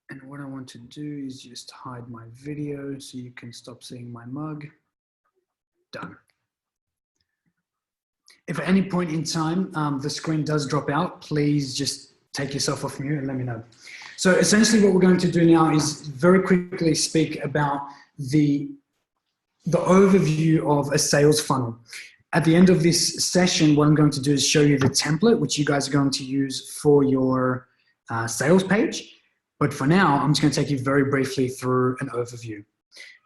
And what I want to do is just hide my video so you can stop seeing my mug. Done. If at any point in time the screen does drop out, please just take yourself off mute and let me know. So essentially what we're going to do now is very quickly speak about the overview of a sales funnel. At the end of this session, what I'm going to do is show you the template, which you guys are going to use for your sales page. But for now, I'm just going to take you very briefly through an overview.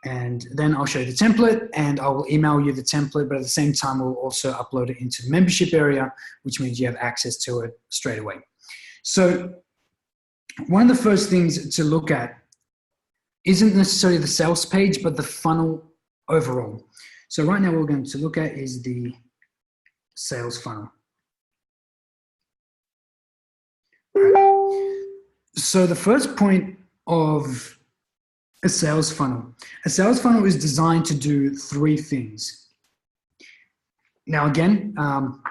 And then I'll show you the template and I will email you the template, but at the same time, we'll also upload it into the membership area, which means you have access to it straight away. So one of the first things to look at isn't necessarily the sales page, but the funnel overall. So right now what we're going to look at is the sales funnel. So the first point of a sales funnel is designed to do three things. Now again,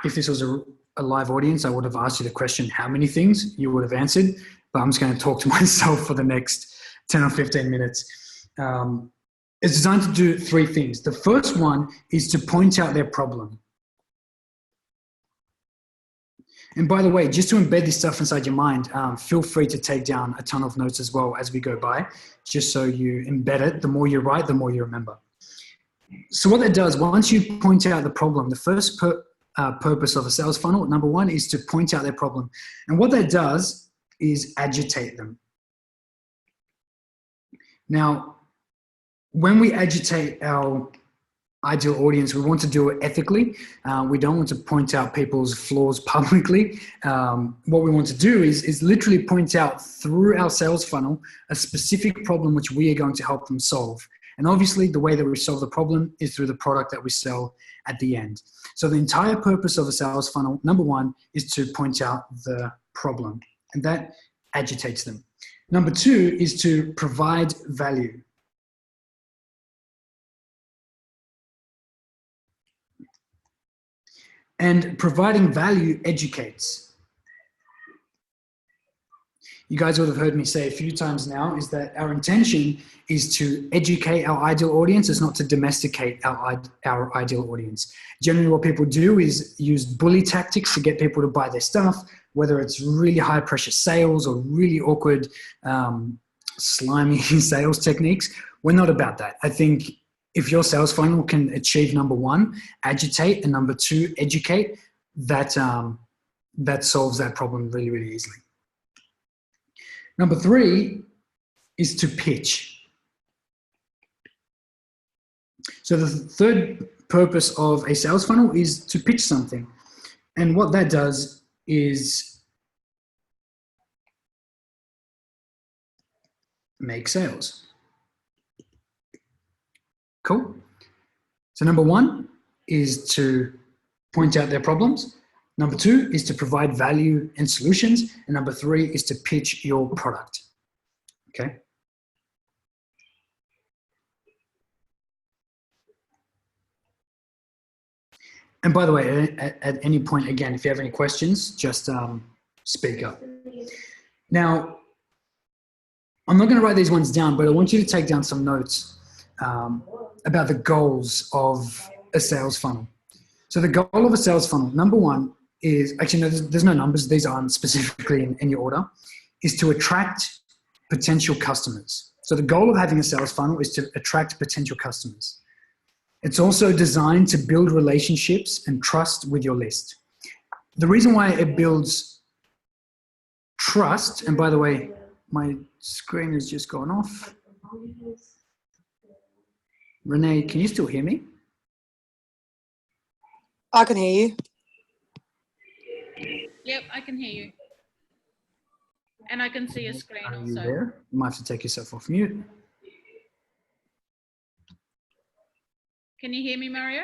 if this was a live audience, I would have asked you the question, how many things? You would have answered, but I'm just going to talk to myself for the next 10 or 15 minutes. It's designed to do three things. The first one is to point out their problem. And by the way, just to embed this stuff inside your mind, feel free to take down a ton of notes as well as we go by, just so you embed it. The more you write, the more you remember. So what that does, once you point out the problem, the first purpose of a sales funnel, number one, is to point out their problem. And what that does is agitate them. Now, when we agitate our ideal audience, we want to do it ethically. We don't want to point out people's flaws publicly. What we want to do is literally point out through our sales funnel a specific problem which we are going to help them solve. And obviously the way that we solve the problem is through the product that we sell at the end. So the entire purpose of a sales funnel, number one, is to point out the problem, and that agitates them. Number two is to provide value. And providing value educates. You guys would have heard me say a few times now is that our intention is to educate our ideal audience, is not to domesticate our ideal audience. Generally what people do is use bully tactics to get people to buy their stuff, whether it's really high pressure sales or really awkward, slimy sales techniques. We're not about that. I think if your sales funnel can achieve number one, agitate, and number two, educate, that solves that problem really, really easily. Number three is to pitch. So the third purpose of a sales funnel is to pitch something. And what that does is make sales. Cool. So number one is to point out their problems. Number two is to provide value and solutions. And number three is to pitch your product. Okay. And by the way, at any point, again, if you have any questions, just speak up. Now, I'm not going to write these ones down, but I want you to take down some notes about the goals of a sales funnel. So the goal of a sales funnel, number one is, actually no, there's no numbers, these aren't specifically in your order, is to attract potential customers. So the goal of having a sales funnel is to attract potential customers. It's also designed to build relationships and trust with your list. The reason why it builds trust, and by the way, my screen has just gone off. Renee, can you still hear me? I can hear you. Yep, I can hear you. And I can see your screen also. Are you there? You might have to take yourself off mute. Can you hear me, Mario?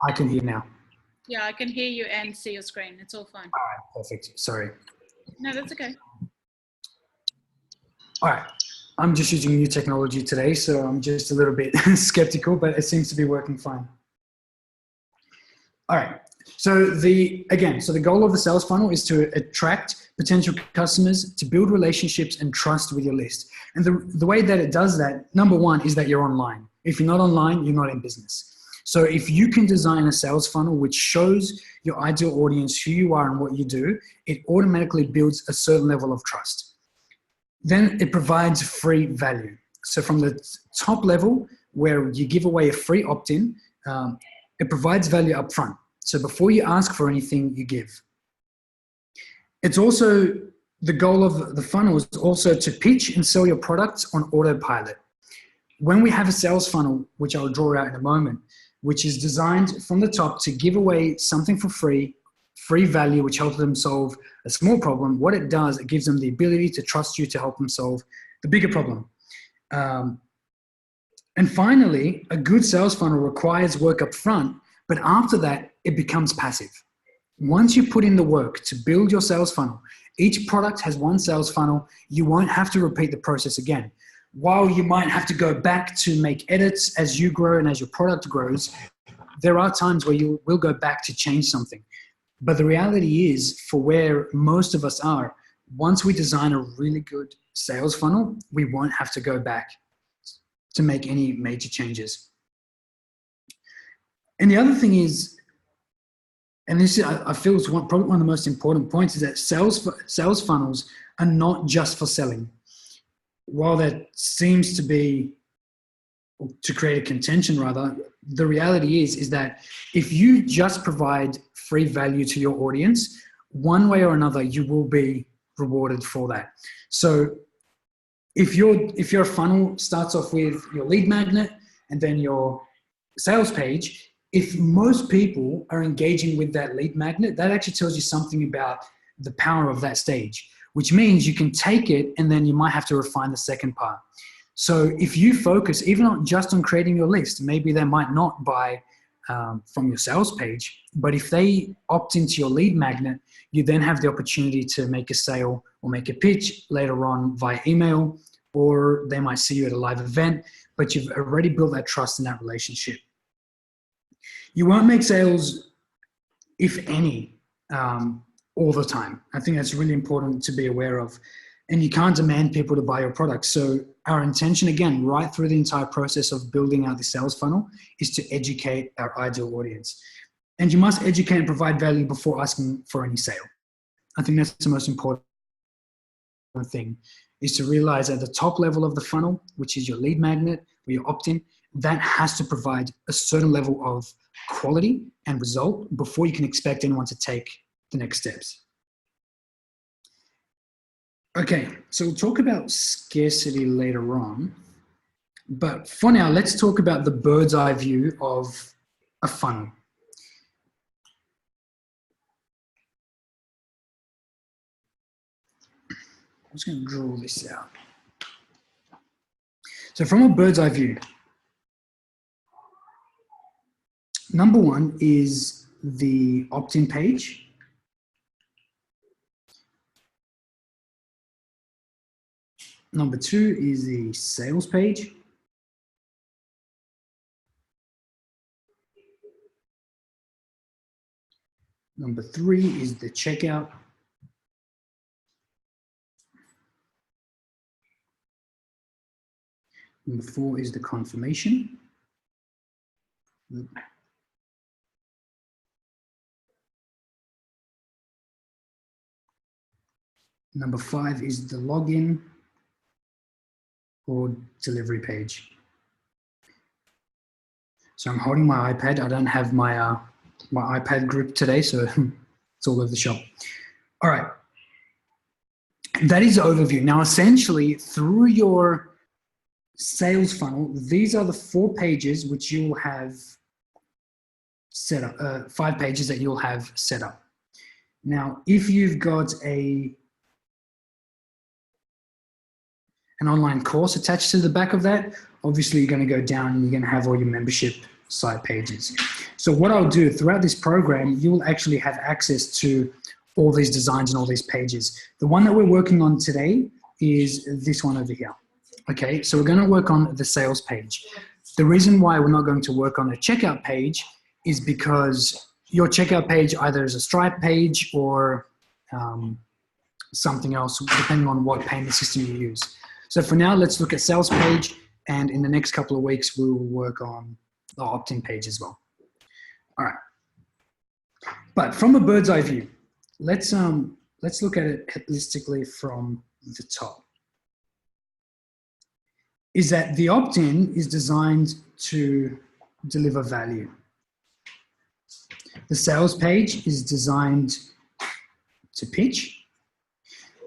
I can hear now. Yeah, I can hear you and see your screen. It's all fine. All right, perfect. Sorry. No, that's okay. All right. I'm just using new technology today, so I'm just a little bit skeptical, but it seems to be working fine. All right. So the goal of the sales funnel is to attract potential customers, to build relationships and trust with your list. And the way that it does that, number one, is that you're online. If you're not online, you're not in business. So if you can design a sales funnel which shows your ideal audience who you are and what you do, it automatically builds a certain level of trust. Then it provides free value. So from the top level, where you give away a free opt-in, it provides value up front. So before you ask for anything, you give. It's also, the goal of the funnel is also to pitch and sell your products on autopilot. When we have a sales funnel, which I'll draw out in a moment, which is designed from the top to give away something for free value, which helps them solve a small problem, what it does, it gives them the ability to trust you to help them solve the bigger problem. And finally, a good sales funnel requires work up front, but after that, it becomes passive. Once you put in the work to build your sales funnel, each product has one sales funnel, you won't have to repeat the process again. While you might have to go back to make edits as you grow and as your product grows, there are times where you will go back to change something. But the reality is, for where most of us are, once we design a really good sales funnel, we won't have to go back to make any major changes. And the other thing is, and this I feel is probably one of the most important points, is that sales funnels are not just for selling. While that seems to be, to create a contention rather, the reality is that if you just provide free value to your audience, one way or another, you will be rewarded for that. So if your funnel starts off with your lead magnet and then your sales page, if most people are engaging with that lead magnet, that actually tells you something about the power of that stage, which means you can take it and then you might have to refine the second part. So if you focus even not just on creating your list, maybe they might not buy from your sales page, but if they opt into your lead magnet, you then have the opportunity to make a sale or make a pitch later on via email, or they might see you at a live event, but you've already built that trust in that relationship. You won't make sales, if any, all the time. I think that's really important to be aware of. And you can't demand people to buy your product. So our intention, again, right through the entire process of building out the sales funnel, is to educate our ideal audience. And you must educate and provide value before asking for any sale. I think that's the most important thing, is to realize at the top level of the funnel, which is your lead magnet, where you opt in, that has to provide a certain level of quality and result before you can expect anyone to take the next steps. Okay, so we'll talk about scarcity later on, but for now, let's talk about the bird's eye view of a funnel. I'm just going to draw this out. So from a bird's eye view, number one is the opt-in page. Number two is the sales page. Number three is the checkout. Number four is the confirmation. Number five is the login or delivery page. So I'm holding my iPad. I don't have my my iPad group today, so it's all over the shop. All right, that is the overview. Now, essentially, through your sales funnel, these are the 4 pages which you will have set up, 5 pages that you'll have set up. Now, if you've got an online course attached to the back of that, obviously you're going to go down and you're going to have all your membership site pages. So what I'll do throughout this program, you will actually have access to all these designs and all these pages. The one that we're working on today is this one over here. Okay, so we're going to work on the sales page. The reason why we're not going to work on the checkout page is because your checkout page either as a Stripe page or something else, depending on what payment system you use. So for now, let's look at sales page, and in the next couple of weeks, we will work on the opt-in page as well. All right. But from a bird's eye view, let's look at it holistically from the top. Is that the opt-in is designed to deliver value. The sales page is designed to pitch.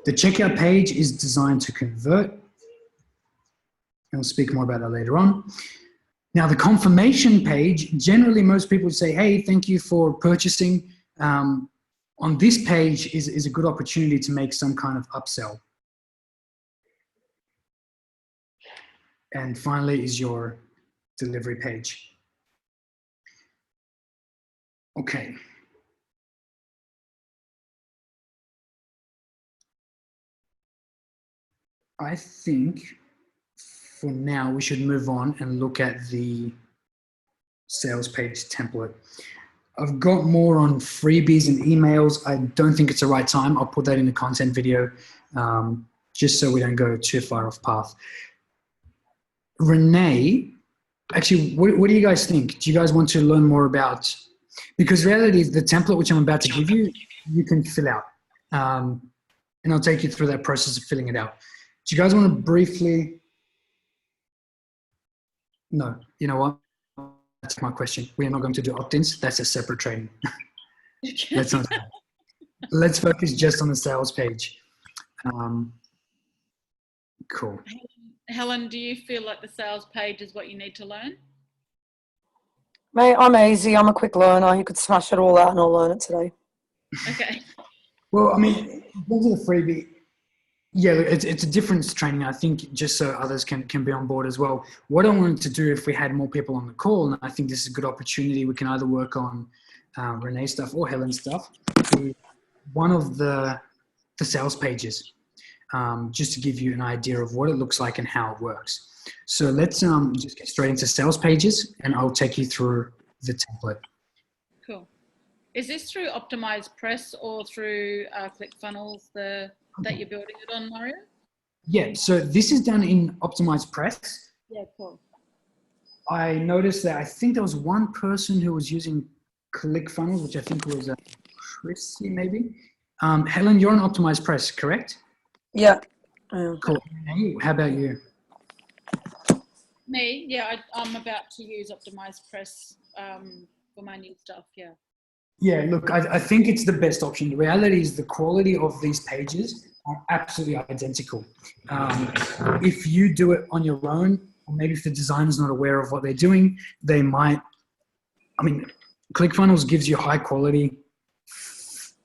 The checkout page is designed to convert. And we'll speak more about that later on. Now, the confirmation page, generally most people say, hey, thank you for purchasing. On this page is a good opportunity to make some kind of upsell. And finally is your delivery page. Okay. I think for now we should move on and look at the sales page template. I've got more on freebies and emails. I don't think it's the right time. I'll put that in the content video just so we don't go too far off path. Renee, actually, what do you guys think? Do you guys want to learn more about, because reality is the template which I'm about to give you, you can fill out. And I'll take you through that process of filling it out. Do you guys want to briefly, no, you know what? That's my question. We are not going to do opt-ins. That's a separate training. Let's focus just on the sales page. Cool. Helen, do you feel like the sales page is what you need to learn? Mate, I'm easy. I'm a quick learner. You could smash it all out and I'll learn it today. Okay. Well, I mean, in terms of the freebie, yeah, it's a difference training, I think, just so others can be on board as well. What I wanted to do, if we had more people on the call, and I think this is a good opportunity, we can either work on Renee's stuff or Helen's stuff, one of the sales pages, just to give you an idea of what it looks like and how it works. So let's just get straight into sales pages, and I'll take you through the template. Cool. Is this through Optimized Press or through ClickFunnels that you're building it on, Mario? Yeah, so this is done in Optimized Press. Yeah, cool. I noticed that I think there was one person who was using ClickFunnels, which I think was Chrissy maybe. Helen, you're on Optimized Press, correct? Yeah. Cool. How about you? Me, yeah, I'm about to use Optimized Press for my new stuff, yeah. Yeah, look, I think it's the best option. The reality is the quality of these pages are absolutely identical. If you do it on your own, or maybe if the designer's not aware of what they're doing, they might, I mean, ClickFunnels gives you high quality,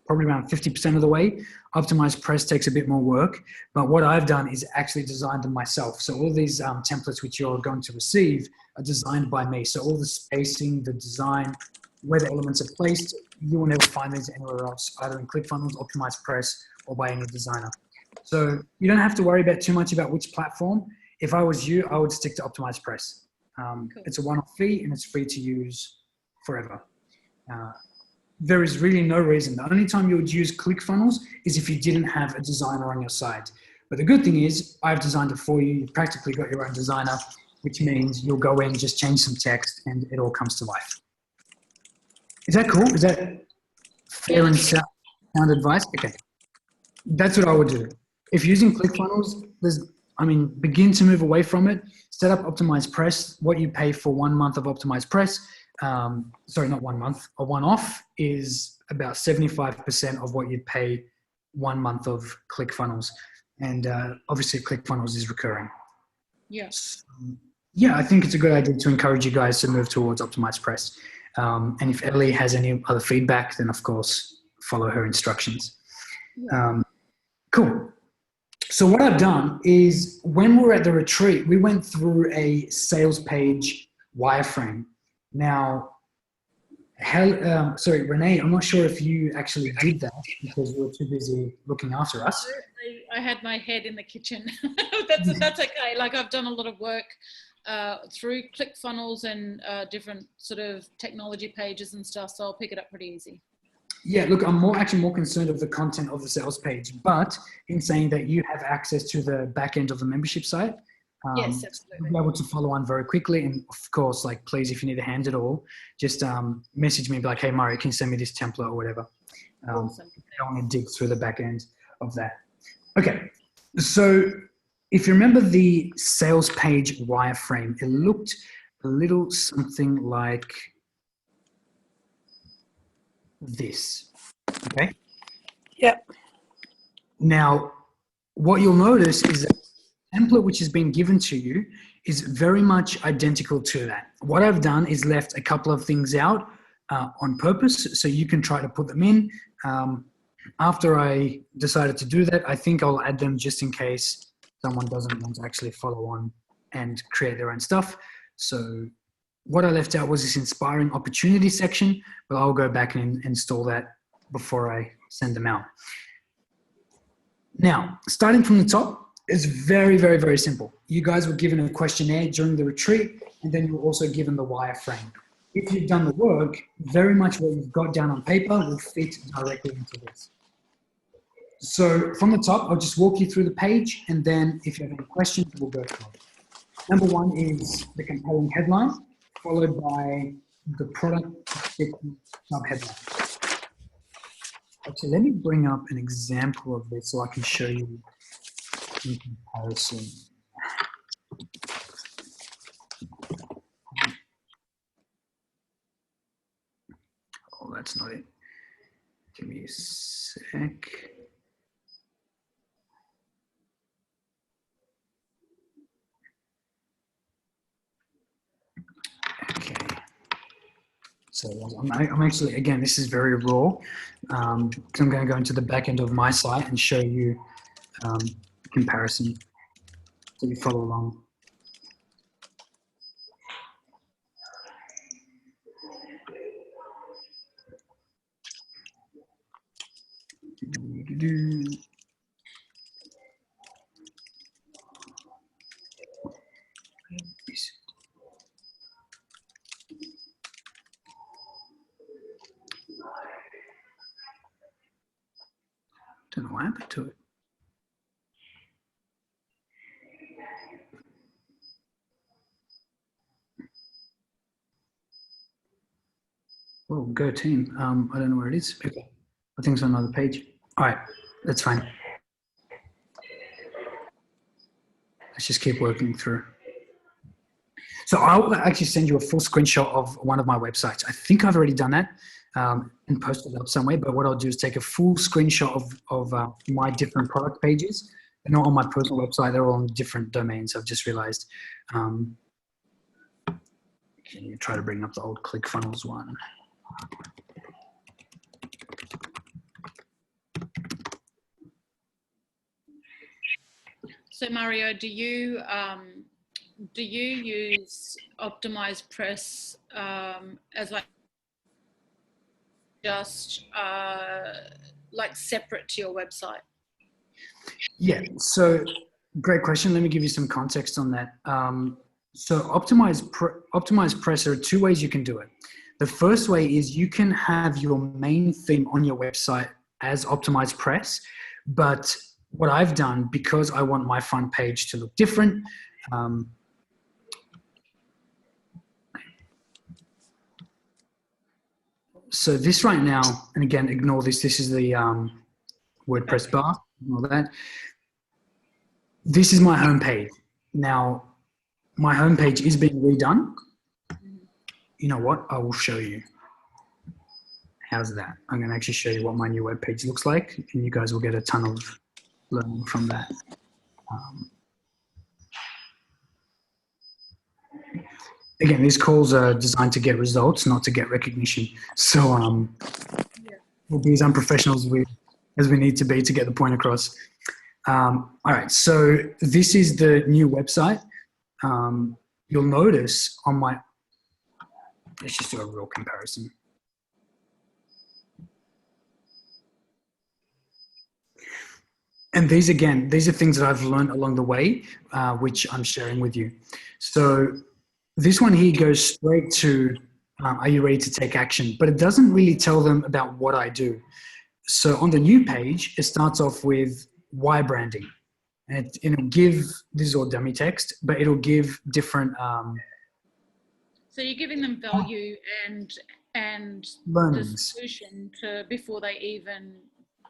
probably around 50% of the way. Optimized Press takes a bit more work, but what I've done is actually designed them myself. So all these templates which you're going to receive are designed by me. So all the spacing, the design, where the elements are placed, you will never find these anywhere else, either in ClickFunnels, Optimized Press, or by any designer. So you don't have to worry about too much about which platform. If I was you, I would stick to Optimized Press. Cool. It's a one-off fee and it's free to use forever. There is really no reason. The only time you would use ClickFunnels is if you didn't have a designer on your side. But the good thing is I've designed it for you. You've practically got your own designer, which means you'll go in, just change some text and it all comes to life. Is that cool? Is that fair and sound advice? Okay. That's what I would do. If using ClickFunnels, begin to move away from it. Set up Optimized Press. What you pay for 1 month of Optimized Press, sorry, not 1 month, a one-off is about 75% of what you'd pay 1 month of ClickFunnels. And obviously ClickFunnels is recurring. Yes. Yeah, I think it's a good idea to encourage you guys to move towards Optimized Press. And if Ellie has any other feedback, then of course, follow her instructions. Cool. So what I've done is when we were at the retreat, we went through a sales page wireframe. Now, sorry, Renee, I'm not sure if you actually did that because you were too busy looking after us. I had my head in the kitchen. That's okay. Like I've done a lot of work through ClickFunnels and different sort of technology pages and stuff, so I'll pick it up pretty easy. Yeah, look, I'm actually more concerned of the content of the sales page, but in saying that you have access to the back end of the membership site, Yes, absolutely. you'll be able to follow on very quickly. And of course, like, please, if you need a hand at all, just message me, be like, hey, Mari, can you send me this template or whatever? Awesome. I don't want to dig through the back end of that. Okay, so if you remember the sales page wireframe, it looked a little something like this, okay? Yep. Now, what you'll notice is that the template which has been given to you is very much identical to that. What I've done is left a couple of things out on purpose, so you can try to put them in. After I decided to do that, I think I'll add them just in case someone doesn't want to actually follow on and create their own stuff. So what I left out was this inspiring opportunity section, but I'll go back and install that before I send them out. Now, starting from the top, it's very, very, very simple. You guys were given a questionnaire during the retreat, and then you were also given the wireframe. If you've done the work, very much what you've got down on paper will fit directly into this. So from the top, I'll just walk you through the page, and then if you have any questions, we'll go through it. Number one is the compelling headline, followed by the product sub-headline. Actually, let me bring up an example of this so I can show you in comparison. Oh, that's not it. Give me a sec. Okay. So I'm actually, again, this is very raw. So I'm going to go into the back end of my site and show you comparison so you follow along. Don't know what happened to it. Oh, go team. I don't know where it is. Okay. I think it's on another page. All right, that's fine. Let's just keep working through. So I'll actually send you a full screenshot of one of my websites. I think I've already done that and posted it up somewhere, but what I'll do is take a full screenshot of my different product pages. They're not on my personal website, they're all on different domains, I've just realized. Can you try to bring up the old ClickFunnels one? So Mario, do you use optimized press as like just like separate to your website? Yeah, so great question. Let me give you some context on that. So optimized press, there are two ways you can do it. The first way is you can have your main theme on your website as optimized press, but what I've done, because I want my front page to look different, so this right now, and again, ignore this, this is the WordPress bar, and all that. This is my homepage. Now, my homepage is being redone. You know what? I will show you. How's that? I'm going to actually show you what my new web page looks like, and you guys will get a ton of learning from that. Again, these calls are designed to get results, not to get recognition. So we'll be as unprofessional as we need to be to get the point across. All right, so this is the new website. You'll notice on my, let's just do a real comparison. And these, again, these are things that I've learned along the way, which I'm sharing with you. So this one here goes straight to, are you ready to take action? But it doesn't really tell them about what I do. So on the new page, it starts off with why branding. And it'll give, this is all dummy text, but it'll give different... so you're giving them value and the learnings. solution to before they even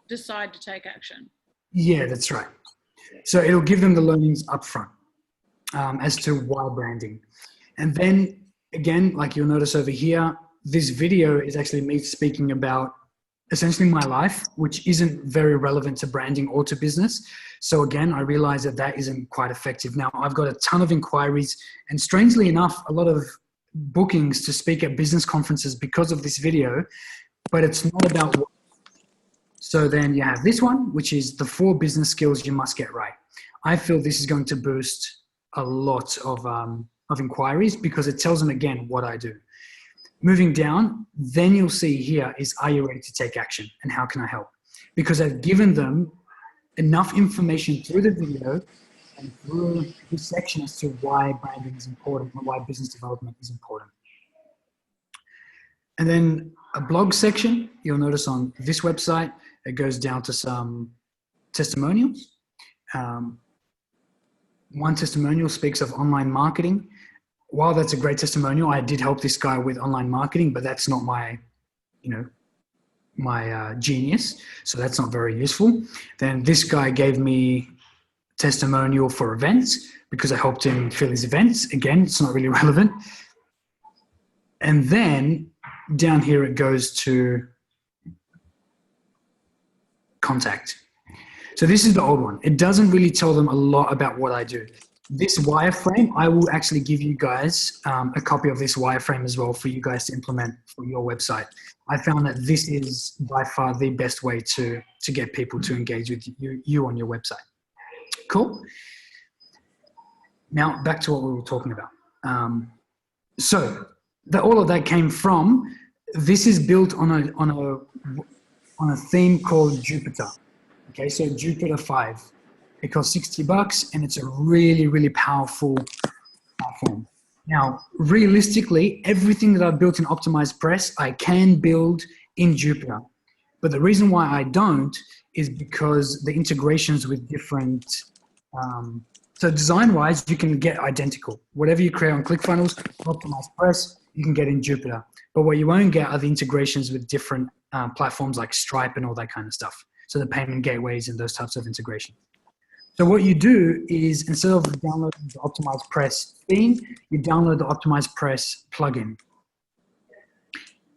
decide to take action. Yeah, that's right. So it'll give them the learnings up front as to why branding. And then again, like you'll notice over here, this video is actually me speaking about essentially my life, which isn't very relevant to branding or to business. So again, I realized that that isn't quite effective. Now I've got a ton of inquiries and strangely enough, a lot of bookings to speak at business conferences because of this video, but it's not about what. So then you have this one, which is the 4 business skills you must get right. I feel this is going to boost a lot of inquiries because it tells them again what I do. Moving down, then you'll see here is, are you ready to take action and how can I help? Because I've given them enough information through the video and through this section as to why branding is important and why business development is important. And then a blog section, you'll notice on this website, it goes down to some testimonials. One testimonial speaks of online marketing. While that's a great testimonial, I did help this guy with online marketing, but that's not my, my genius. So that's not very useful. Then this guy gave me testimonial for events because I helped him fill his events. Again, it's not really relevant. And then down here, it goes to contact. So this is the old one. It doesn't really tell them a lot about what I do. This wireframe, I will actually give you guys a copy of this wireframe as well for you guys to implement for your website. I found that this is by far the best way to get people to engage with you on your website. Cool. Now back to what we were talking about. So all of that came from, this is built on a theme called Jupyter. Okay, so Jupyter 5. It costs $60 and it's a really, really powerful platform. Now, realistically, everything that I've built in Optimized Press, I can build in Jupyter. But the reason why I don't is because the integrations with different, so design-wise, you can get identical. Whatever you create on ClickFunnels, Optimized Press, you can get in Jupyter. But what you won't get are the integrations with different platforms like Stripe and all that kind of stuff. So the payment gateways and those types of integration. So what you do is, instead of downloading the Optimized Press theme, you download the Optimized Press plugin.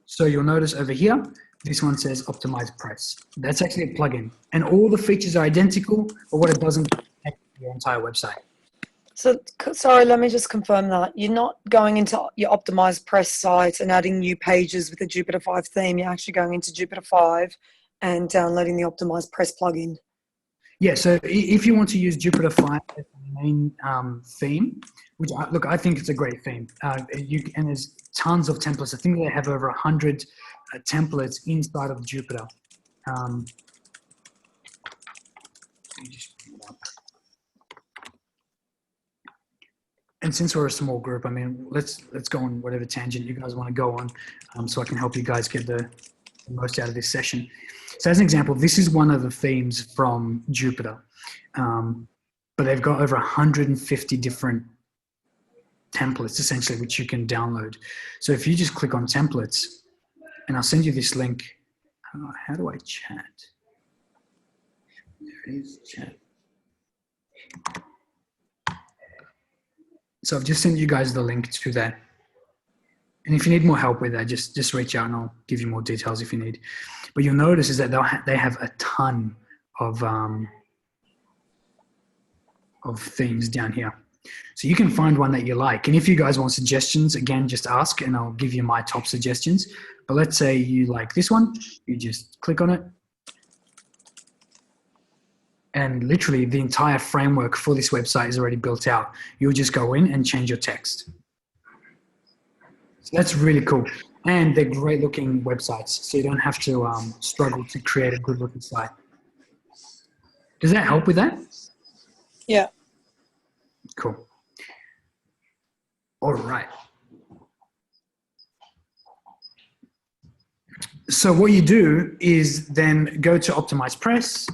So you'll notice over here, this one says Optimized Press. That's actually a plugin. And all the features are identical, but what it doesn't connect to your entire website. So, sorry, let me just confirm that. You're not going into your Optimized Press site and adding new pages with the Jupyter 5 theme. You're actually going into Jupyter 5 and downloading the Optimized Press plugin. Yeah, so if you want to use Jupyter 5 as the main theme, which, look, I think it's a great theme. And there's tons of templates. I think they have over 100 templates inside of Jupyter. Let me just bring it up. And since we're a small group, I mean, let's go on whatever tangent you guys want to go on, so I can help you guys get the most out of this session. So as an example, this is one of the themes from Jupyter, but they've got over 150 different templates essentially, which you can download. So if you just click on templates, and I'll send you this link. How do I chat? There it is, chat. So I've just sent you guys the link to that. And if you need more help with that, just reach out and I'll give you more details if you need. But you'll notice is that they have a ton of themes down here. So you can find one that you like. And if you guys want suggestions, again, just ask and I'll give you my top suggestions. But let's say you like this one, you just click on it. And literally the entire framework for this website is already built out. You'll just go in and change your text. So that's really cool. And they're great looking websites. So you don't have to struggle to create a good looking site. Does that help with that? Yeah. Cool. All right. So what you do is then go to Optimize Press.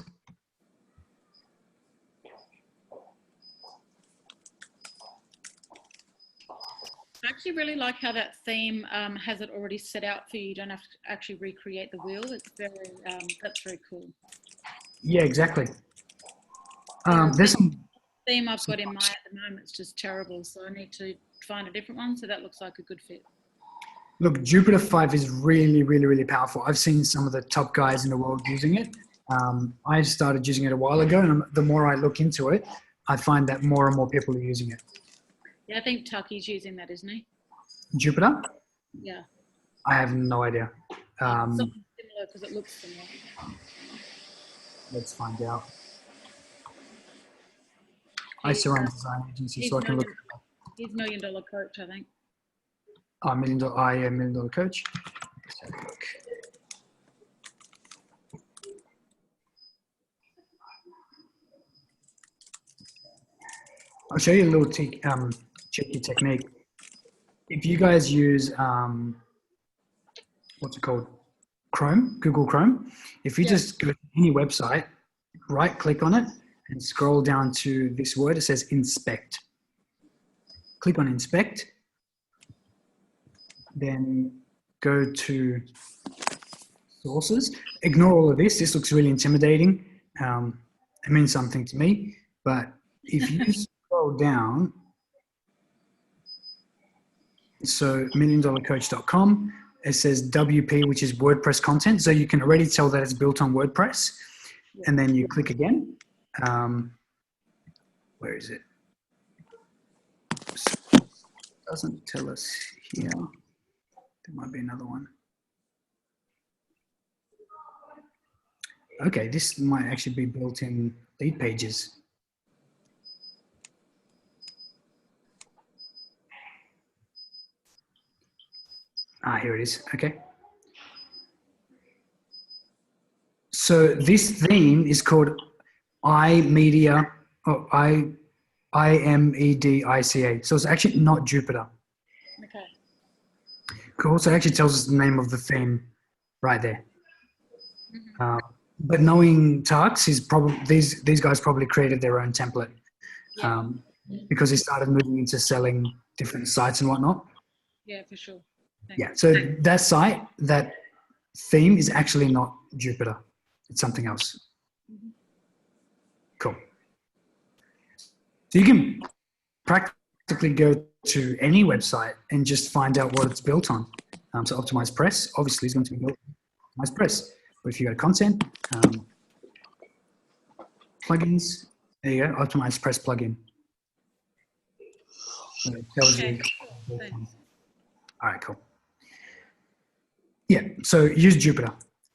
I actually really like how that theme has it already set out for you. You don't have to actually recreate the wheel. It's very, that's very cool. Yeah, exactly. Yeah, There's some theme I've got in mind at the moment is just terrible, so I need to find a different one. So that looks like a good fit. Look, Jupyter 5 is really, really, really powerful. I've seen some of the top guys in the world using it. I started using it a while ago, and the more I look into it, I find that more and more people are using it. Yeah, I think Tucky's using that, isn't he? Jupyter? Yeah. I have no idea. Something similar because it looks similar. Let's find out. I surround design agency, so I can look. He's $1 Million Coach, I think. Oh, $1 Million. I am $1 Million Coach. Let's have a look. I'll show you a little cheeky technique. If you guys use what's it called? Chrome, Google Chrome. If you just go to any website, right click on it and scroll down to this word, it says inspect. Click on inspect, then go to sources. Ignore all of this. This looks really intimidating. It means something to me, but if you scroll down, so $1million-coach.com, it says WP, which is WordPress content. So you can already tell that it's built on WordPress. And then you click again. Where is it? It doesn't tell us here. There might be another one. Okay, this might actually be built in lead pages. Ah, here it is. Okay. So this theme is called iMedia, or IMEDICA. So it's actually not Jupyter. Okay. Cool. So it actually tells us the name of the theme right there. Mm-hmm. But knowing Tux is probably these guys probably created their own template because they started moving into selling different sites and whatnot. Yeah, for sure. Thanks. Yeah. So that site, that theme is actually not Jupyter. It's something else. Mm-hmm. Cool. So you can practically go to any website and just find out what it's built on. So Optimize Press obviously is going to be built on Optimize Press. But if you go to content, plugins, there you go, Optimize Press plugin. So it tells you. All right, cool. Yeah, so use Jupyter.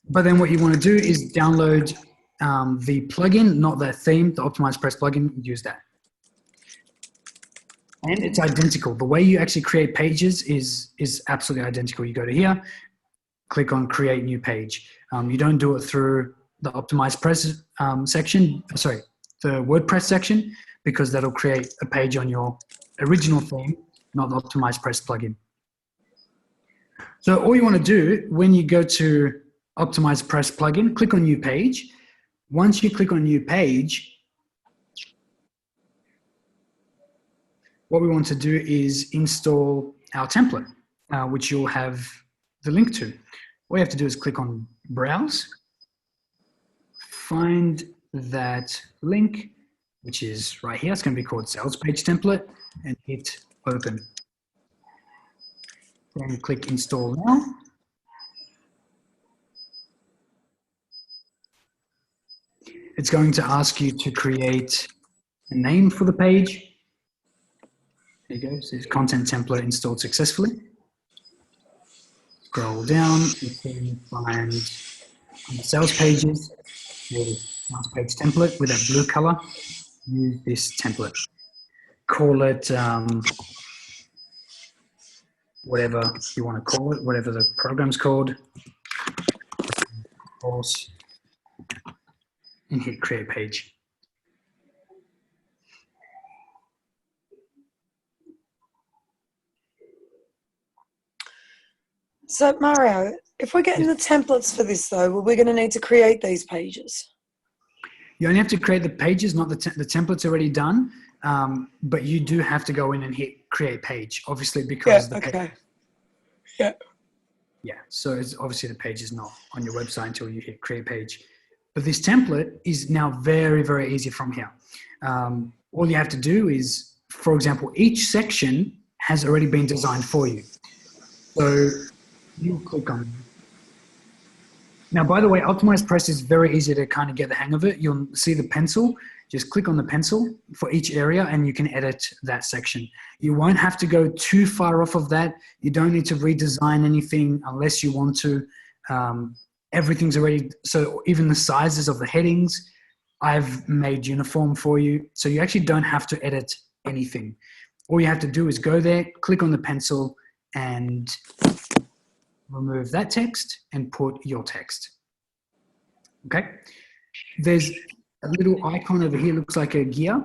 But then what you want to do is download the plugin, not the theme, the Optimize Press plugin, use that. And it's identical. The way you actually create pages is absolutely identical. You go to here, click on create new page. You don't do it through the Optimize Press section, sorry, the WordPress section, because that'll create a page on your original theme, not the Optimize Press plugin. So all you want to do when you go to Optimize Press plugin, click on new page. Once you click on new page, what we want to do is install our template, which you'll have the link to. All you have to do is click on browse, find that link, which is right here. It's going to be called sales page template, and hit open. Then click install now. It's going to ask you to create a name for the page. There you go. So content template installed successfully. Scroll down, you can find on the sales pages, the sales page template with that blue color. Use this template. Call it whatever you want to call it, whatever the program's called. Course, and hit create page. So Mario, if we're getting the templates for this though, we're going to need to create these pages. You only have to create the pages, not the template's already done. But you do have to go in and hit create page, obviously, because so it's obviously the page is not on your website until you hit create page. But this template is now very, very easy from here. All you have to do is, for example, each section has already been designed for you. So you click on. Now, by the way, Optimize Press is very easy to kind of get the hang of it. You'll see the pencil. Just click on the pencil for each area and you can edit that section. You won't have to go too far off of that. You don't need to redesign anything unless you want to. Everything's already, so even the sizes of the headings, I've made uniform for you. So you actually don't have to edit anything. All you have to do is go there, click on the pencil and remove that text and put your text. Okay. There's a little icon over here, looks like a gear.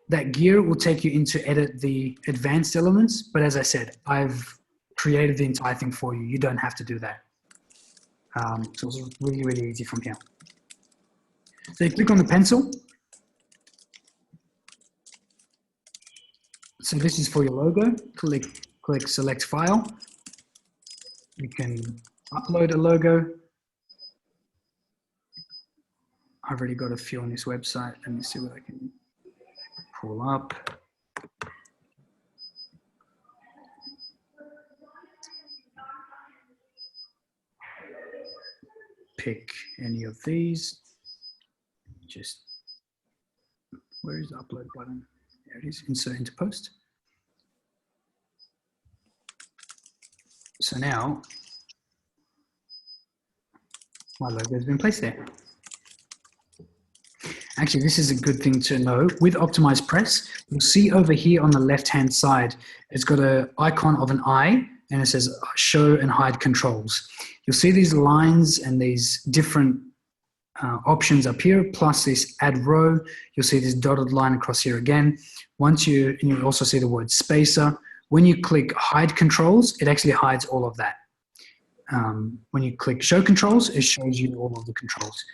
That gear will take you into edit the advanced elements. But as I said, I've created the entire thing for you. You don't have to do that. So it's really, really easy from here. So you click on the pencil. So this is for your logo. Click select file. You can upload a logo. I've already got a few on this website. Let me see what I can pull up. Pick any of these. Just, where is the upload button? There it is, insert into post. So now, my logo has been placed there. Actually, this is a good thing to know. With Optimize Press, you'll see over here on the left-hand side, it's got an icon of an eye and it says show and hide controls. You'll see these lines and these different options up here, plus this add row. You'll see this dotted line across here again. And you'll also see the word spacer. When you click hide controls, it actually hides all of that. When you click show controls, it shows you all of the controls.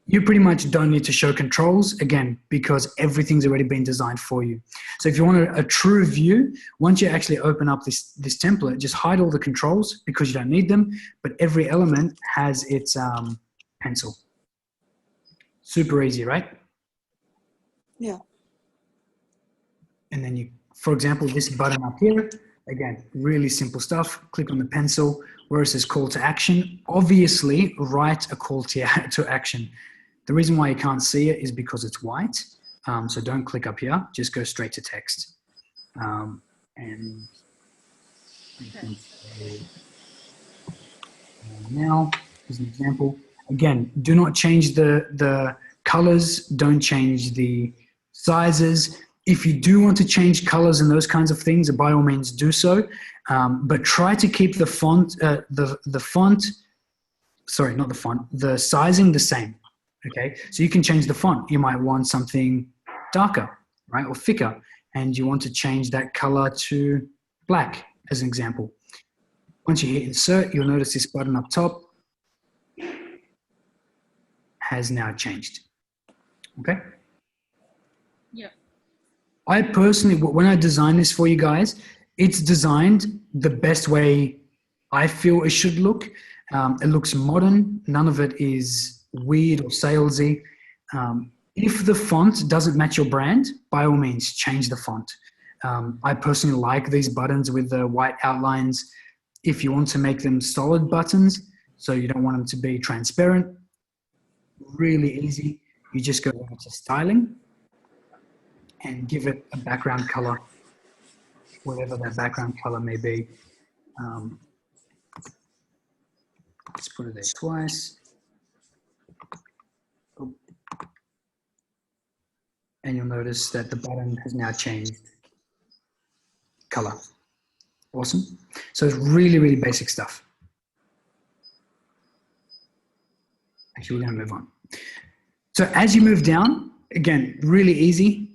You pretty much don't need to show controls, again, because everything's already been designed for you. So if you want a true view, once you actually open up this template, just hide all the controls because you don't need them, but every element has its pencil. Super easy, right? Yeah. And then you, for example, this button up here, again, really simple stuff. Click on the pencil where it says call to action. Obviously, write a call to action. The reason why you can't see it is because it's white. So don't click up here, just go straight to text. And now, as an example, again, do not change the colors, don't change the sizes. If you do want to change colors and those kinds of things, by all means do so. But try to keep the font, the sizing the same. Okay, so you can change the font. You might want something darker, right, or thicker, and you want to change that color to black, as an example. Once you hit insert, you'll notice this button up top has now changed. Okay. Yeah. I personally, when I design this for you guys, it's designed the best way I feel it should look. It looks modern. None of it is weird or salesy. If the font doesn't match your brand, by all means, change the font. I personally like these buttons with the white outlines. If you want to make them solid buttons, so you don't want them to be transparent, really easy. You just go over to styling and give it a background color, whatever that background color may be. Let's put it there twice. And you'll notice that the button has now changed color. Awesome. So it's really, really basic stuff. Actually, we're going to move on. So as you move down, again, really easy.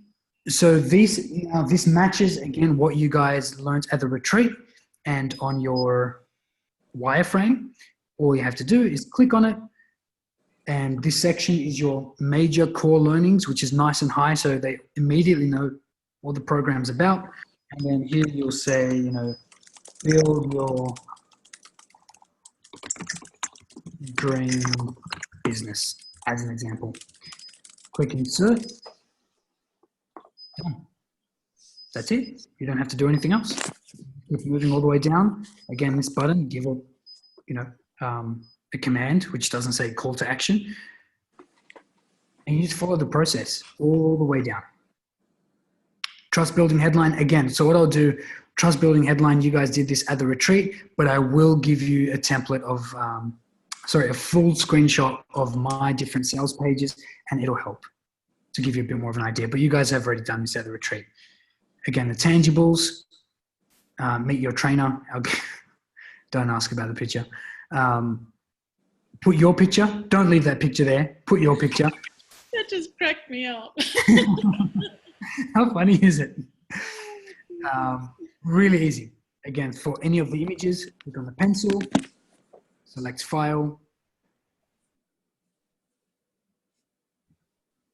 So this matches, again, what you guys learned at the retreat and on your wireframe, all you have to do is click on it. And this section is your major core learnings, which is nice and high, so they immediately know what the program's about. And then here you'll say, you know, build your dream business, as an example. Click insert. Done. That's it. You don't have to do anything else. Keep moving all the way down. Again, this button, give it, you know, a command which doesn't say call to action, and you just follow the process all the way down. Trust building headline again. So what I'll do, trust building headline, you guys did this at the retreat, but I will give you a template of, a full screenshot of my different sales pages, and it'll help to give you a bit more of an idea. But you guys have already done this at the retreat. Again, the tangibles, meet your trainer. Don't ask about the picture. Put your picture. Don't leave that picture there. Put your picture. That just cracked me up. How funny is it? Really easy. Again, for any of the images, click on the pencil, select file.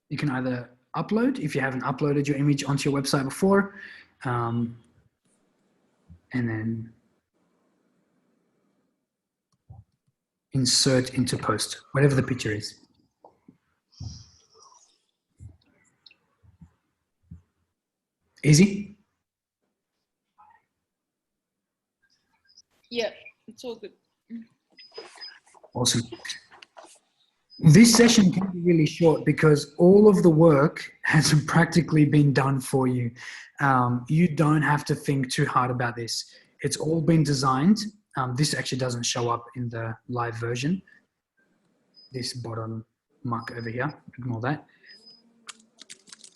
You can either upload if you haven't uploaded your image onto your website before, and then insert into post, whatever the picture is. Easy? Yeah, it's all good. Awesome. This session can be really short because all of the work has practically been done for you. You don't have to think too hard about this. It's all been designed. This actually doesn't show up in the live version. This bottom muck over here, ignore that.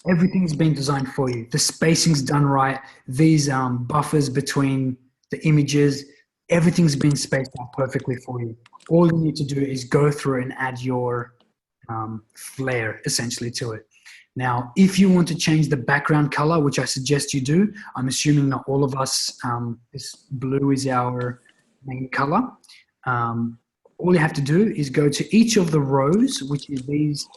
Everything's been designed for you. The spacing's done right. These buffers between the images, everything's been spaced out perfectly for you. All you need to do is go through and add your flair essentially to it. Now, if you want to change the background color, which I suggest you do, I'm assuming not all of us, this blue is our main color. All you have to do is go to each of the rows, which is these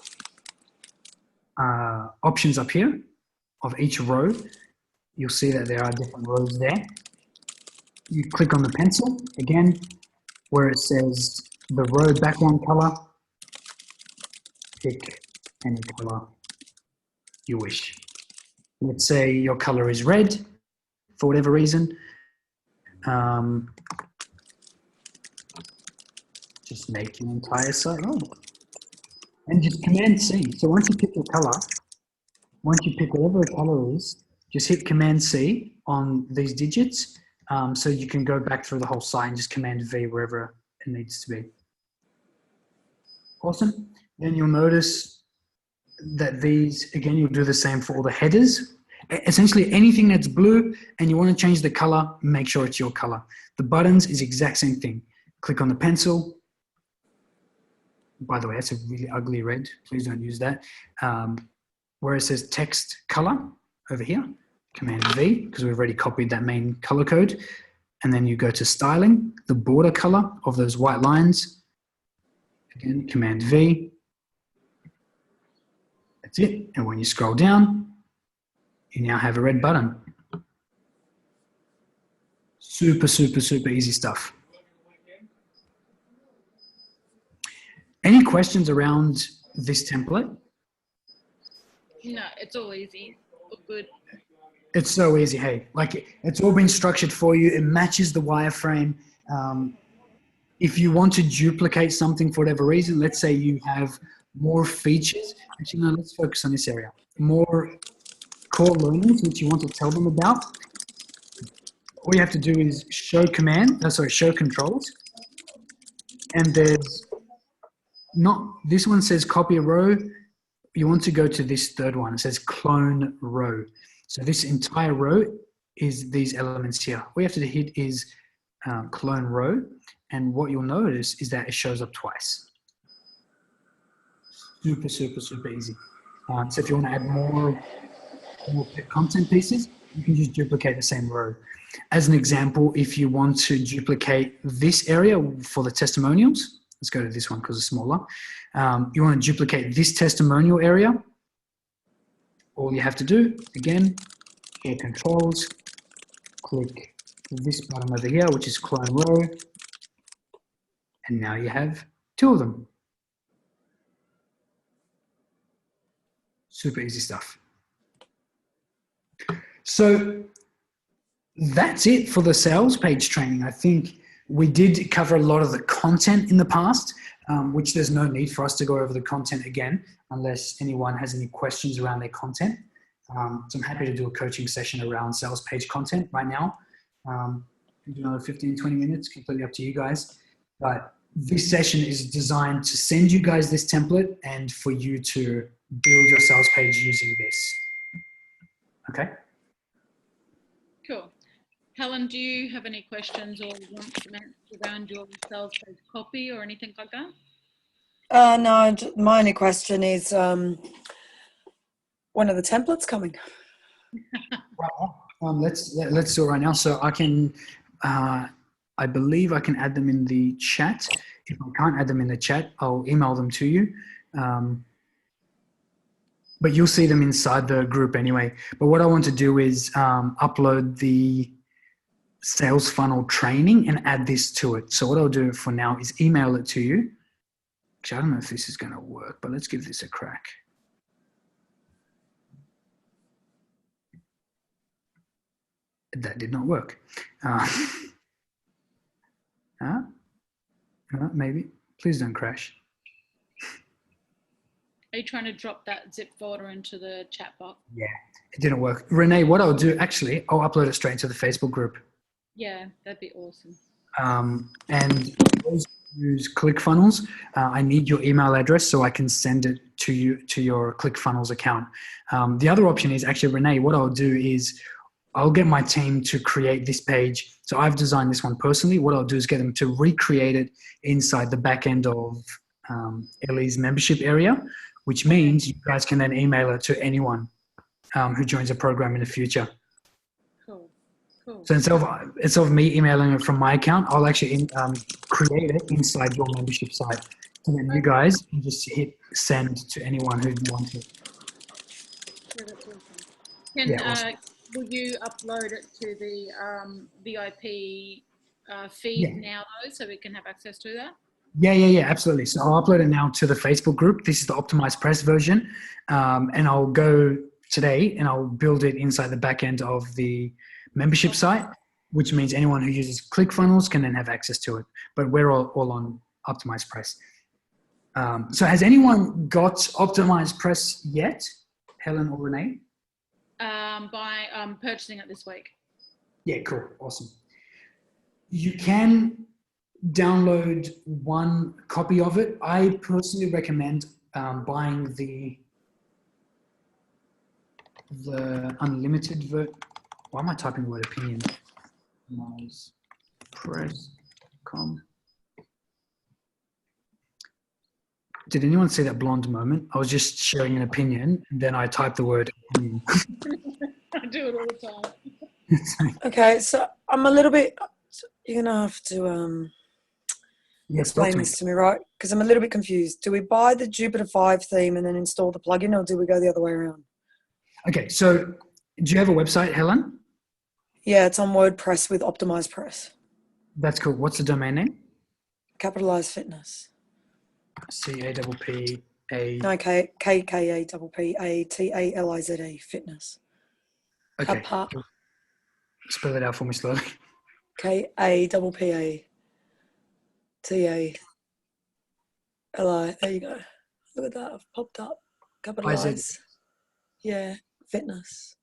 options up here of each row. You'll see that there are different rows there. You click on the pencil again, where it says the row background color, pick any color you wish. Let's say your color is red for whatever reason. Just make your entire site red. And just Command C. So once you pick your color, once you pick whatever the color is, just hit Command C on these digits, so you can go back through the whole site and just Command V wherever it needs to be. Awesome. Then you'll notice that these, again, you'll do the same for all the headers. Essentially anything that's blue and you want to change the color, make sure it's your color. The buttons is the exact same thing. Click on the pencil. By the way, that's a really ugly red. Please don't use that. Where it says text color over here, Command V, because we've already copied that main color code. And then you go to styling, the border color of those white lines. Again, Command V. That's it. And when you scroll down, you now have a red button. Super, super, super easy stuff. Any questions around this template? No, it's all easy. All good. It's so easy, hey. Like, it's all been structured for you. It matches the wireframe. If you want to duplicate something for whatever reason, let's say you have more features. Actually, no, let's focus on this area. More core learnings which you want to tell them about. All you have to do is show controls. And there's not, this one says copy a row. You want to go to this third one. It says clone row. So this entire row is these elements here. All you have to hit is clone row. And what you'll notice is that it shows up twice. Super, super, super easy. So if you want to add more content pieces, you can just duplicate the same row. As an example, if you want to duplicate this area for the testimonials, let's go to this one because it's smaller. You want to duplicate this testimonial area. All you have to do, again, share controls, click this button over here, which is clone row. And now you have two of them. Super easy stuff. So that's it for the sales page training. I think we did cover a lot of the content in the past, which there's no need for us to go over the content again, unless anyone has any questions around their content. So I'm happy to do a coaching session around sales page content right now. Do another 15, 20 minutes, completely up to you guys. But this session is designed to send you guys this template and for you to build your sales page using this. Okay? Cool. Helen, do you have any questions or want some answers around your sales page copy or anything like that? No, my only question is, when are the templates coming? Let's do it right now. So I can, I believe I can add them in the chat. If I can't add them in the chat, I'll email them to you. But you'll see them inside the group anyway. But what I want to do is upload the sales funnel training and add this to it. So what I'll do for now is email it to you. Actually, I don't know if this is going to work, but let's give this a crack. That did not work. Maybe. Please don't crash. Are you trying to drop that zip folder into the chat box? Yeah, it didn't work. Renee, what I'll do, actually, I'll upload it straight into the Facebook group. Yeah, that'd be awesome. And those who use ClickFunnels, I need your email address so I can send it to you, to your ClickFunnels account. The other option is actually, Renee, what I'll do is I'll get my team to create this page. So I've designed this one personally. What I'll do is get them to recreate it inside the back end of Ellie's membership area, which means you guys can then email it to anyone who joins the program in the future. Cool. Cool. So instead of me emailing it from my account, I'll actually create it inside your membership site. And then you guys can just hit send to anyone who wants it. Yeah, that's awesome. Can, Yeah, awesome. Will you upload it to the VIP feed now, though, so we can have access to that? Yeah, absolutely. So I'll upload it now to the Facebook group. This is the optimized press version. And I'll go today and I'll build it inside the back end of the membership site, which means anyone who uses ClickFunnels can then have access to it. But we're all on optimized press. So has anyone got optimized press yet? Helen or Renee? By purchasing it this week. Yeah, cool. Awesome. You can download one copy of it. I personally recommend buying the unlimited version. Why am I typing the word opinion? Press.com. Did anyone see that blonde moment? I was just sharing an opinion and then I typed the word opinion. I do it all the time. Okay, so I'm a little bit, you're going to have to explain this to me, right? Because I'm a little bit confused. Do we buy the Jupiter 5 theme and then install the plugin, or do we go the other way around? Okay, so do you have a website, Helen? Yeah, it's on WordPress with Optimized Press. That's cool. What's the domain name? Capitalized Fitness. C-A-P-P-A. No, K-A-P-P-A-T-A-L-I-Z-E, Fitness. Okay. Spell it out for me slowly. K-A-P-P-A-T-A-L-I. There you go. Look at that. I've popped up. Capitalized. Yeah, Fitness.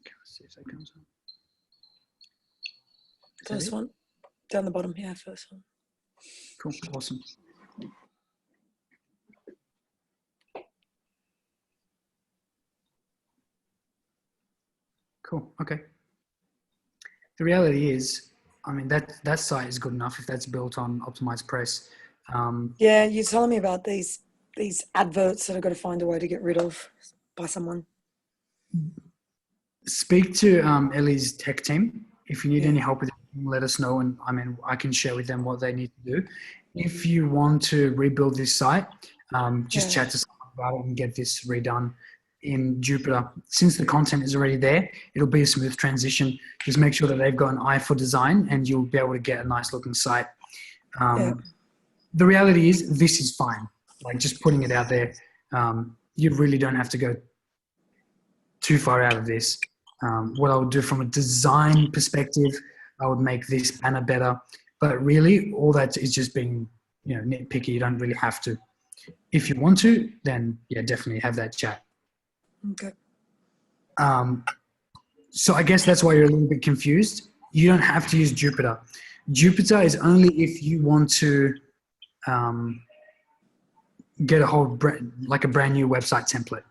Okay, let's see if that comes up. First one. Down the bottom here, first one. Cool. Awesome. Cool. Okay. The reality is, I mean, that site is good enough if that's built on optimized press. Yeah, you're telling me about these adverts that I've got to find a way to get rid of by someone. speak to Ellie's tech team. If you need Yeah. any help with it, let us know, and I can share with them what they need to do. If you want to rebuild this site, just Yeah. chat to someone about it and get this redone in Jupyter. Since the content is already there, it'll be a smooth transition. Just make sure that they've got an eye for design, and you'll be able to get a nice looking site. The reality is, this is fine. Like, just putting it out there, you really don't have to go too far out of this. What I would do from a design perspective, I would make this banner better. But really, all that is just being, nitpicky. You don't really have to. If you want to, then yeah, definitely have that chat. Okay. So I guess that's why you're a little bit confused. You don't have to use Jupyter. Jupyter is only if you want to get a whole like a brand new website template.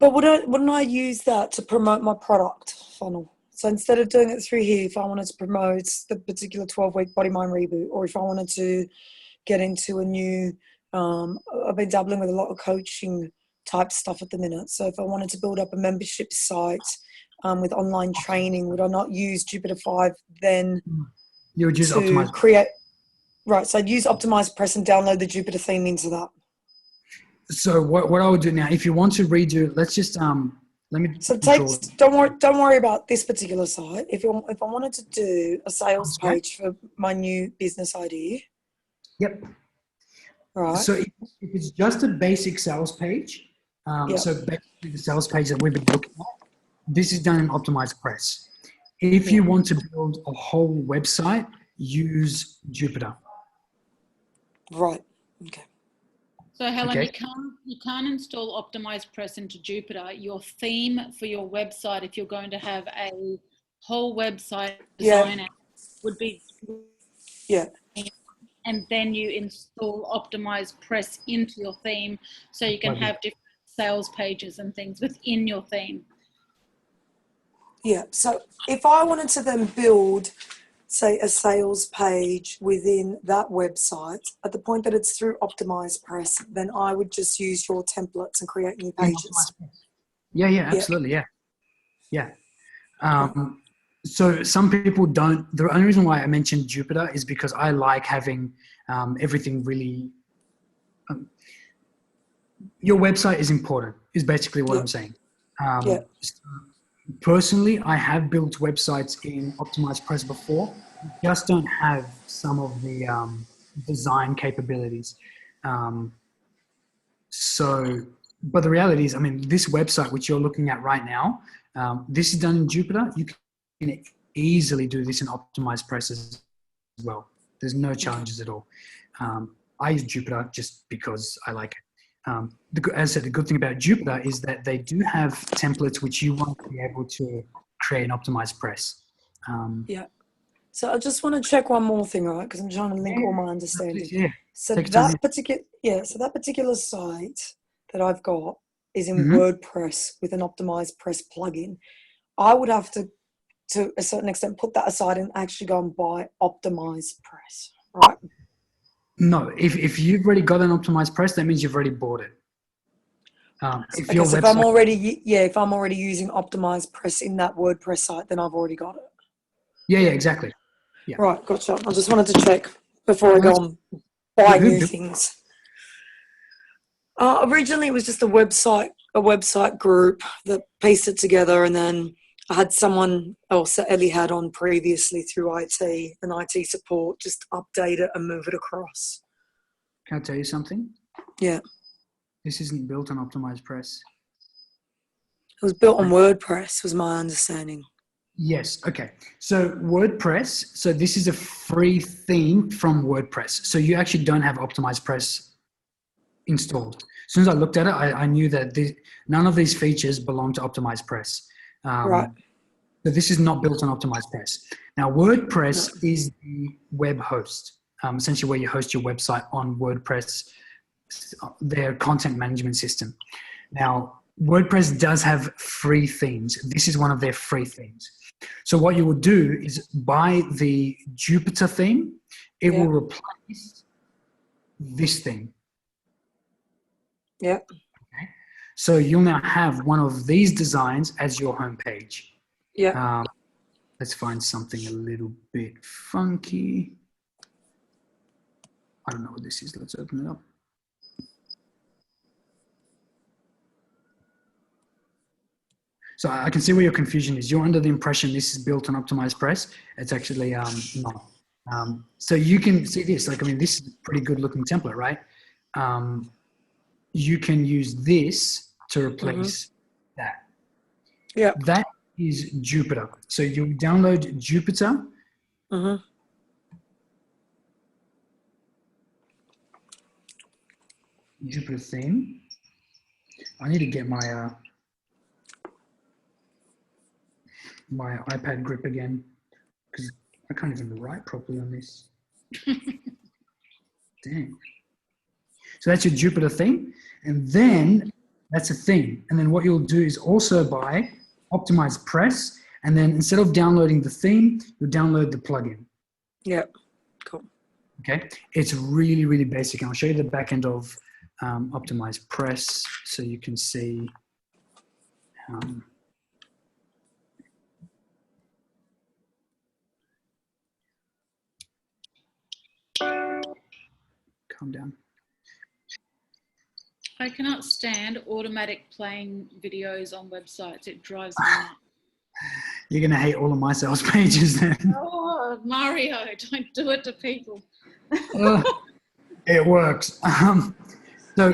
But wouldn't I use that to promote my product funnel? So instead of doing it through here, if I wanted to promote the particular 12-week Body Mind Reboot, or if I wanted to get into a new, I've been dabbling with a lot of coaching type stuff at the minute. So if I wanted to build up a membership site with online training, would I not use Jupyter 5 then You would use to Optimize. create? Right, so I'd use Optimize Press and download the Jupyter theme into that. So what I would do now, if you want to redo, let's just let me. So draw. don't worry about this particular site. If I wanted to do a sales page for my new business idea. Yep. Right. So if it's just a basic sales page, so basically the sales page that we've been looking at, this is done in Optimize Press. If you want to build a whole website, use Jupyter. Right. Okay. So Helen, Okay. you can't install Optimize Press into Jupyter. Your theme for your website, if you're going to have a whole website designer, would be and then you install Optimize Press into your theme, so you can have different sales pages and things within your theme. Yeah. So if I wanted to then build, say, a sales page within that website, at the point that it's through Optimize Press, then I would just use your templates and create new pages. Yeah, absolutely, yeah. So some people don't. The only reason why I mentioned Jupyter is because I like having everything really. Your website is important, is basically what I'm saying. Personally, I have built websites in Optimize Press before. Just don't have some of the design capabilities. But the reality is, I mean, this website which you're looking at right now, this is done in Jupyter. You can easily do this in Optimize Press as well. There's no challenges at all. I use Jupyter just because I like it. As I said, the good thing about Jupyter is that they do have templates which you want to be able to create in Optimize Press. So I just want to check one more thing, right? Because I'm trying to link all my understanding. Yeah. So that particular site that I've got is in WordPress with an Optimize Press plugin. I would have to a certain extent, put that aside and actually go and buy Optimize Press, right? No, if you've already got an Optimize Press, that means you've already bought it. If I'm already using Optimize Press in that WordPress site, then I've already got it. Yeah, exactly. Yeah. Right, gotcha. I just wanted to check before I go and buy new things. Originally, it was just a website group that pieced it together, and then I had someone else that Ellie had on previously through IT and IT support just update it and move it across. Can I tell you something? Yeah. This isn't built on Optimize Press. It was built on WordPress, was my understanding. Yes. Okay. So WordPress. So this is a free theme from WordPress. So you actually don't have Optimize Press installed. As soon as I looked at it, I knew that none of these features belong to Optimize Press. Right. So this is not built on Optimize Press. Now WordPress is the web host, essentially where you host your website on WordPress, their content management system. Now WordPress does have free themes. This is one of their free themes. So what you will do is buy the Jupyter theme. It will replace this theme. Yeah. Okay. So you'll now have one of these designs as your homepage. Yeah. Let's find something a little bit funky. I don't know what this is. Let's open it up. So I can see where your confusion is. You're under the impression this is built on Optimized Press. It's actually not. So you can see this. Like, I mean, this is a pretty good looking template, right? You can use this to replace that. Yeah. That is Jupyter. So you download Jupyter. Jupyter theme. I need to get my my iPad grip again because I can't even write properly on this. Dang. So that's your Jupyter theme, and then that's a theme. And then what you'll do is also buy Optimized Press, and then instead of downloading the theme, you'll download the plugin. Yeah. Cool. Okay, it's really, really basic. And I'll show you the back end of Optimized Press so you can see. Calm down. I cannot stand automatic playing videos on websites. It drives me nuts. You're going to hate all of my sales pages then. Oh, Mario, don't do it to people. It works. So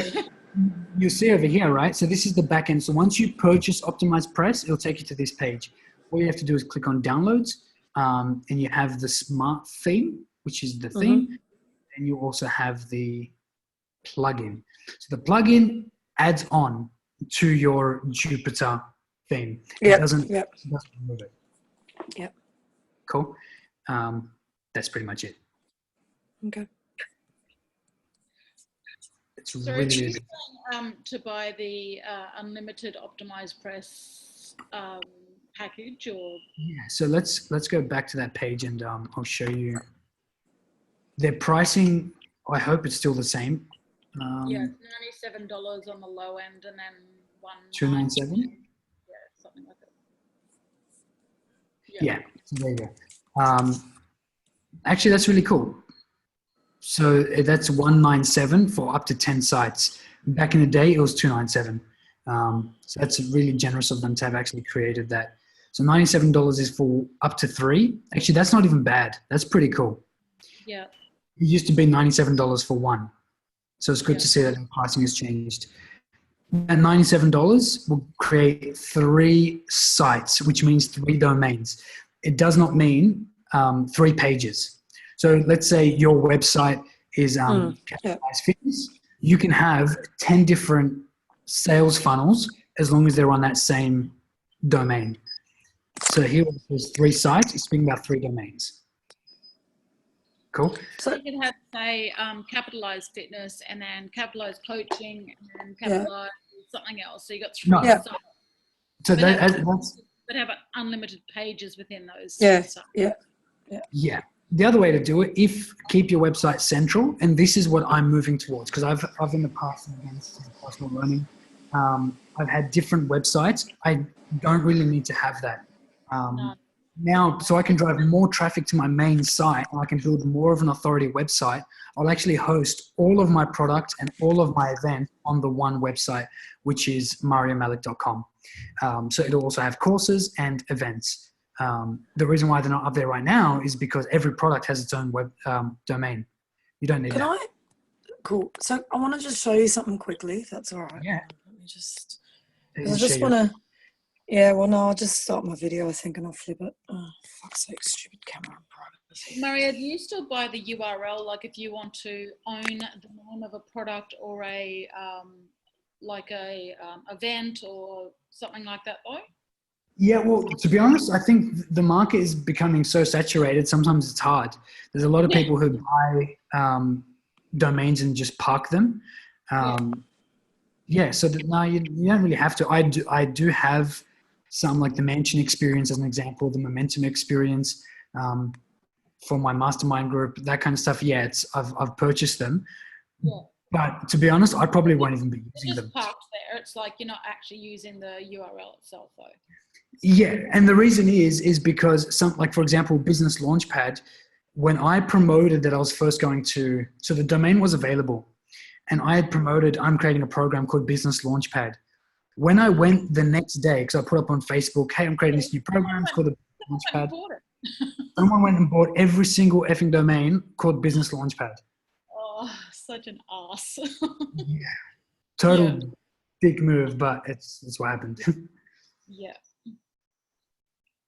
you see over here, right? So this is the back end. So once you purchase Optimized Press, it'll take you to this page. All you have to do is click on downloads, and you have the smart theme, which is the theme. And you also have the plugin. So the plugin adds on to your Jupyter theme. It doesn't remove it. Yeah. Cool. That's pretty much it. Okay. It's So are really you easy. saying to buy the unlimited Optimized Press package, or? Yeah. So let's go back to that page, and I'll show you their pricing. I hope it's still the same. Yeah, it's $97 on the low end, and then $297. Yeah, something like that. Yeah. So there you go. Actually, that's really cool. So that's $197 for up to 10 sites. Back in the day, it was $297. So that's really generous of them to have actually created that. So $97 is for up to 3. Actually, that's not even bad. That's pretty cool. Yeah. It used to be $97 for 1. So it's good to see that the pricing has changed. At $97 will create 3 sites, which means 3 domains. It does not mean 3 pages. So let's say your website is Capitalized Fitness. You can have 10 different sales funnels as long as they're on that same domain. So here there's 3 sites. It's speaking about 3 domains. Cool. So you could have, say, Capitalized Fitness, and then Capitalized Coaching, and then Capitalized something else. So you got 3 sites. So but have unlimited pages within those. Yeah. Yeah. The other way to do it, keep your website central, and this is what I'm moving towards, because I've in the past, against personal learning, I've had different websites. I don't really need to have that. Now, so I can drive more traffic to my main site, and I can build more of an authority website. I'll actually host all of my product and all of my events on the one website, which is mariomalik.com. So it'll also have courses and events. The reason why they're not up there right now is because every product has its own web domain. You don't need that. Cool. So I want to just show you something quickly, if that's all right. Yeah. Let me just. I just want to. Yeah. Well, no. I'll just start my video, I think, and I'll flip it. Oh, fuck's sake! Stupid camera and privacy. Maria, do you still buy the URL? Like, if you want to own the name of a product or a event or something like that, though? Yeah, well, to be honest, I think the market is becoming so saturated. Sometimes it's hard. There's a lot of people who buy domains and just park them. So no, you don't really have to. I do have some, like the Mansion Experience as an example, the Momentum Experience for my mastermind group, that kind of stuff. Yeah, I've purchased them. But to be honest, I probably won't even be It's using just them. parked there. It's like you're not actually using the URL itself, though. Yeah, and the reason is because some, like for example, Business Launchpad, when I promoted that I was first going to, so the domain was available, and I had promoted, I'm creating a program called Business Launchpad. When I went the next day, because I put up on Facebook, hey, I'm creating this new program, it's called the Business Launchpad. Someone went and bought every single effing domain called Business Launchpad. Oh, such an ass. Yeah. Total Yeah. big move, but it's what happened. Yeah.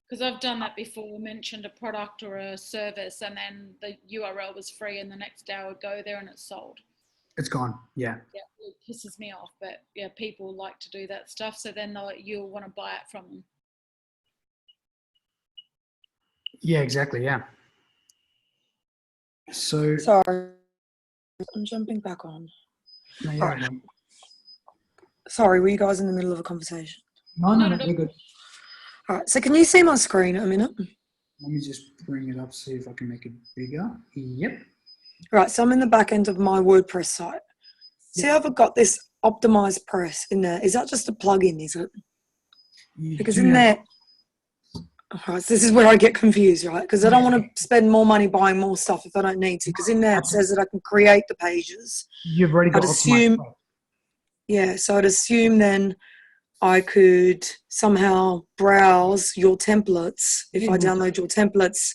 Because I've done that before, mentioned a product or a service, and then the URL was free, and the next day I would go there and it's sold. It's gone. Yeah. Yeah, it pisses me off, but yeah, people like to do that stuff, so then you'll want to buy it from them. Yeah, exactly. Yeah. So, Sorry, I'm jumping back on. no, you're right. Sorry, were you guys in the middle of a conversation? No, we're good. All right, so can you see my screen at a minute? Let me just bring it up, see if I can make it bigger. Yep. Right, so I'm in the back end of my WordPress site. See how I've got this optimized press in there? Is that just a plugin, is it? Because in there, right, so this is where I get confused, right? Because I don't want to spend more money buying more stuff if I don't need to. Because in there it says that I can create the pages. You've already got optimized. Yeah, so I'd assume then I could somehow browse your templates if I download your templates,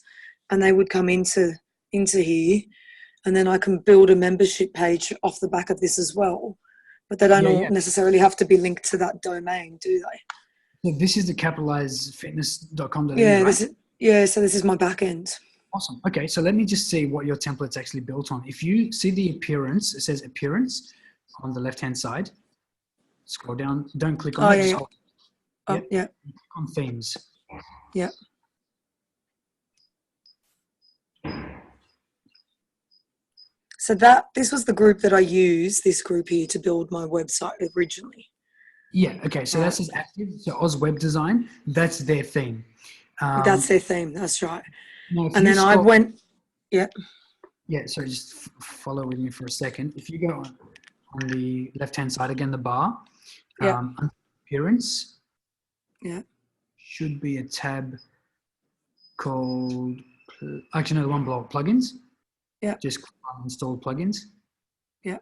and they would come into here, and then I can build a membership page off the back of this as well. But they don't all necessarily have to be linked to that domain, do they? So this is the capitalizefitness.com.au, Yeah, right? so this is my back end. Awesome. Okay, so let me just see what your template's actually built on. If you see the appearance, it says appearance on the left-hand side. Scroll down. Don't click on it. Just hold. Yeah. Click on themes. Yeah. So this was the group that I used, this group here, to build my website originally. Yeah. Okay. So that's active. So Oz Web Design. That's their theme. That's their theme. That's right. And then I went. Yeah. Yeah. So just follow with me for a second. If you go on the left-hand side again, the bar. Appearance. Yeah. Should be a tab called. Actually, no, the one below plugins. Yeah. Just click on install plugins. Yeah.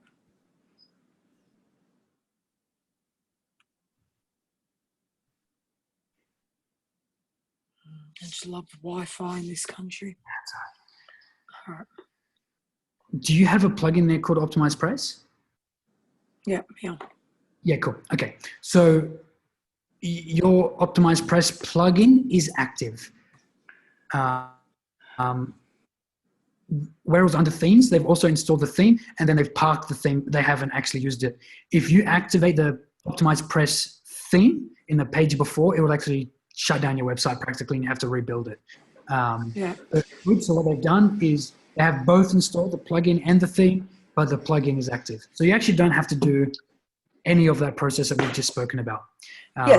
I just love Wi-Fi in this country. All right. Do you have a plugin there called Optimize Press? Yeah. Yeah, cool. Okay. So your Optimize Press plugin is active. Whereas under themes, they've also installed the theme and then they've parked the theme. They haven't actually used it. If you activate the Optimize Press theme in the page before, it will actually shut down your website practically and you have to rebuild it. So what they've done is they have both installed, the plugin and the theme, but the plugin is active. So you actually don't have to do any of that process that we've just spoken about.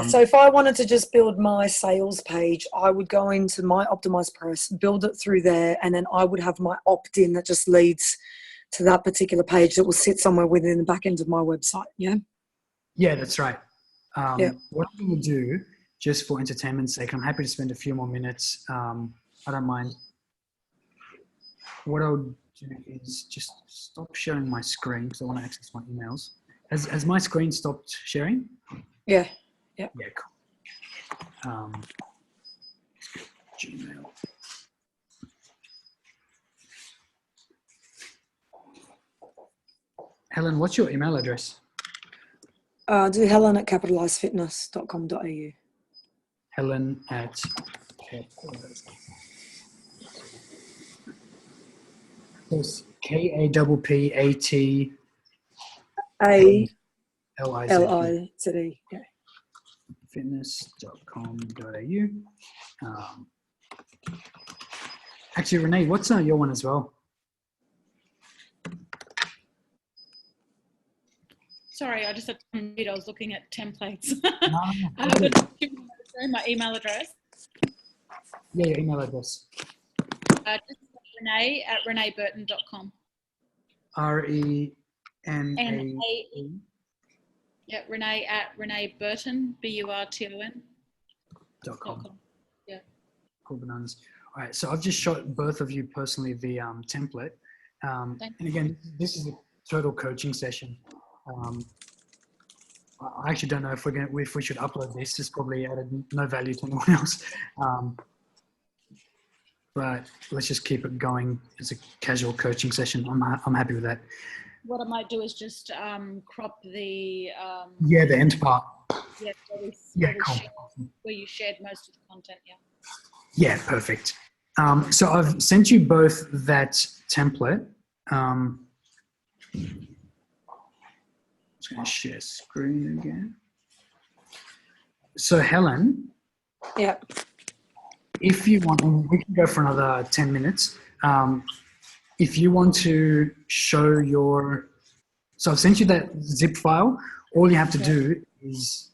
So if I wanted to just build my sales page, I would go into my Optimize Press, build it through there, and then I would have my opt-in that just leads to that particular page that will sit somewhere within the back end of my website. Yeah. Yeah, that's right. What I'm going to do, just for entertainment's sake, I'm happy to spend a few more minutes. I don't mind. What I'll do is just stop sharing my screen because I want to access my emails. Has my screen stopped sharing? Yeah. Yeah, cool. Gmail. Helen, what's your email address? Do Helen at capitalizefitness.com.au. Helen at KAPPAT ALIZE. Yeah. Fitness.com.au. Actually, Renee, what's your one as well? Sorry, I just had to unmute. I was looking at templates. My email address. Yeah, your email address. Just Renee at reneeburton.com. RENEE N-A... Yeah, Renee at Renee Burton, BURTON. .com. Yeah. Cool bananas. All right, so I've just shot both of you personally the template. And again, this is a total coaching session. I actually don't know if we should upload this. It's probably added no value to anyone else. But let's just keep it going. It's a casual coaching session. I'm happy with that. What I might do is just crop the yeah, the end part. Yeah, Cool. Where you shared most of the content. Yeah. Yeah, perfect. So I've sent you both that template. I'm just going to share screen again. So Helen. Yeah. If you want, we can go for another 10 minutes. If you want to show your, so I've sent you that zip file. All you have to do is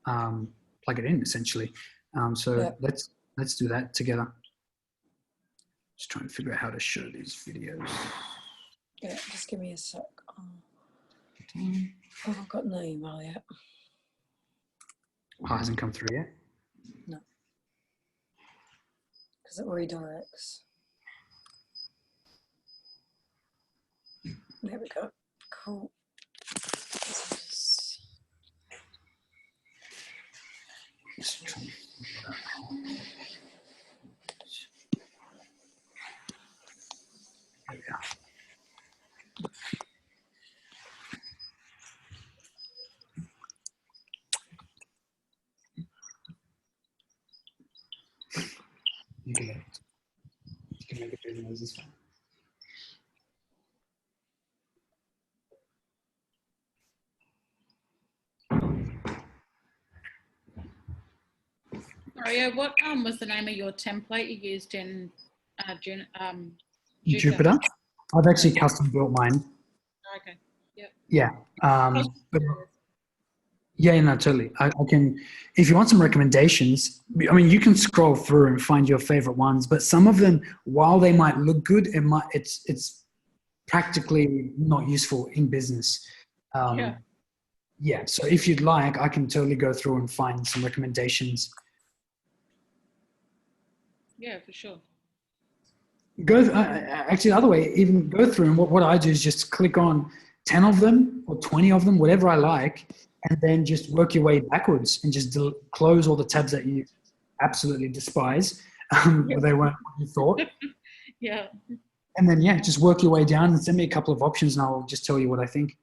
plug it in, essentially. Let's do that together. Just trying to figure out how to show these videos. Yeah, just give me a sec. Oh, I've got no email yet. Oh, it hasn't come through yet? No. Because it redirects. There we go. Cool. There we are. You can make it through the noses fine. Mario, what was the name of your template you used in Jupyter? I've actually custom built mine. Okay. Yep. Yeah. But, yeah, no, totally. I can, if you want some recommendations, I mean, you can scroll through and find your favorite ones, but some of them, while they might look good, it's practically not useful in business. Yeah. So if you'd like, I can totally go through and find some recommendations. Yeah, for sure. Actually, the other way, even go through and what I do is just click on 10 of them or 20 of them, whatever I like, and then just work your way backwards and just close all the tabs that you absolutely despise, or they weren't what you thought. Yeah. And then, yeah, just work your way down and send me a couple of options and I'll just tell you what I think.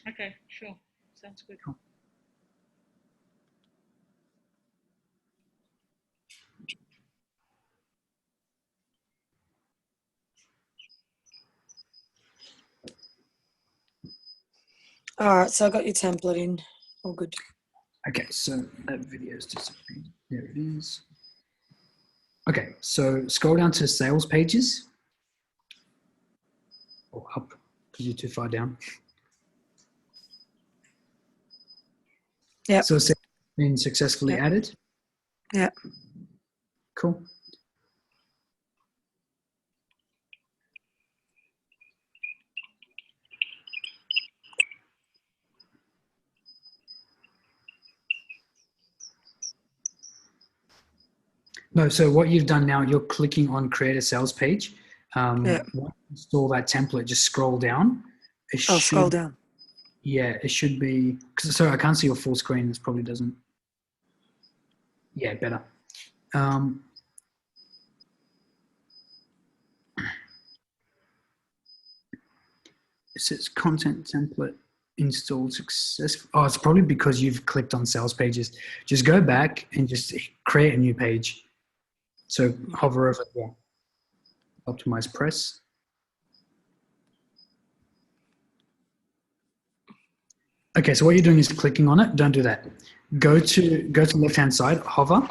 Okay, sure. Sounds good. Cool. All right, so I got your template in. All good. Okay, so that video's disappeared. There it is. Okay, so scroll down to sales pages. Or up, because you're too far down. Yeah. So it's been successfully added. Yeah. Cool. No, so what you've done now, you're clicking on create a sales page. Once you install that template, just scroll down. Scroll down. Yeah, it should be, sorry, I can't see your full screen. This probably doesn't. Yeah, better. It says content template installed successfully. Oh, it's probably because you've clicked on sales pages. Just go back and just create a new page. So hover over there. Optimize press. Okay, so what you're doing is clicking on it. Don't do that. Go to the left-hand side, hover,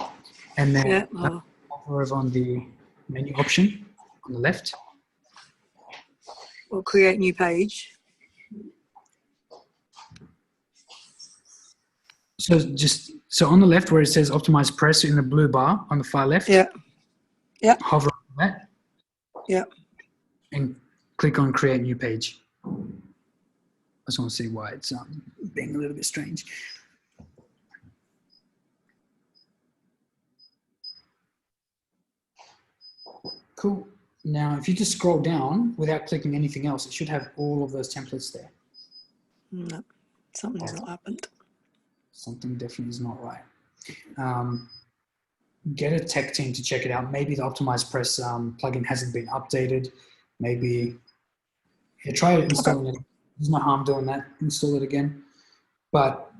and then hover over on the menu option on the left. We'll create new page. So on the left where it says optimize press in the blue bar on the far left. Yeah. Hover on that. Yeah. And click on create new page. just want to see why it's being a little bit strange. Cool. Now, if you just scroll down without clicking anything else, it should have all of those templates there. No, something's not happened. Something definitely is not right. Get a tech team to check it out. Maybe the Optimize Press plugin hasn't been updated. Maybe try installing it. There's no harm doing that. Install it again. But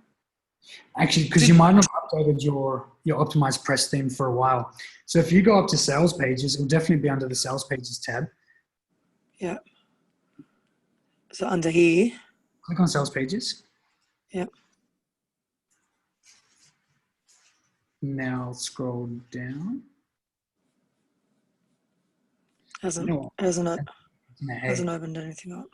actually, because you might not have updated your Optimize Press theme for a while. So if you go up to Sales Pages, it'll definitely be under the Sales Pages tab. Yeah. So under here. Click on Sales Pages. Yeah. Now scroll down. Hasn't You know hasn't opened anything up.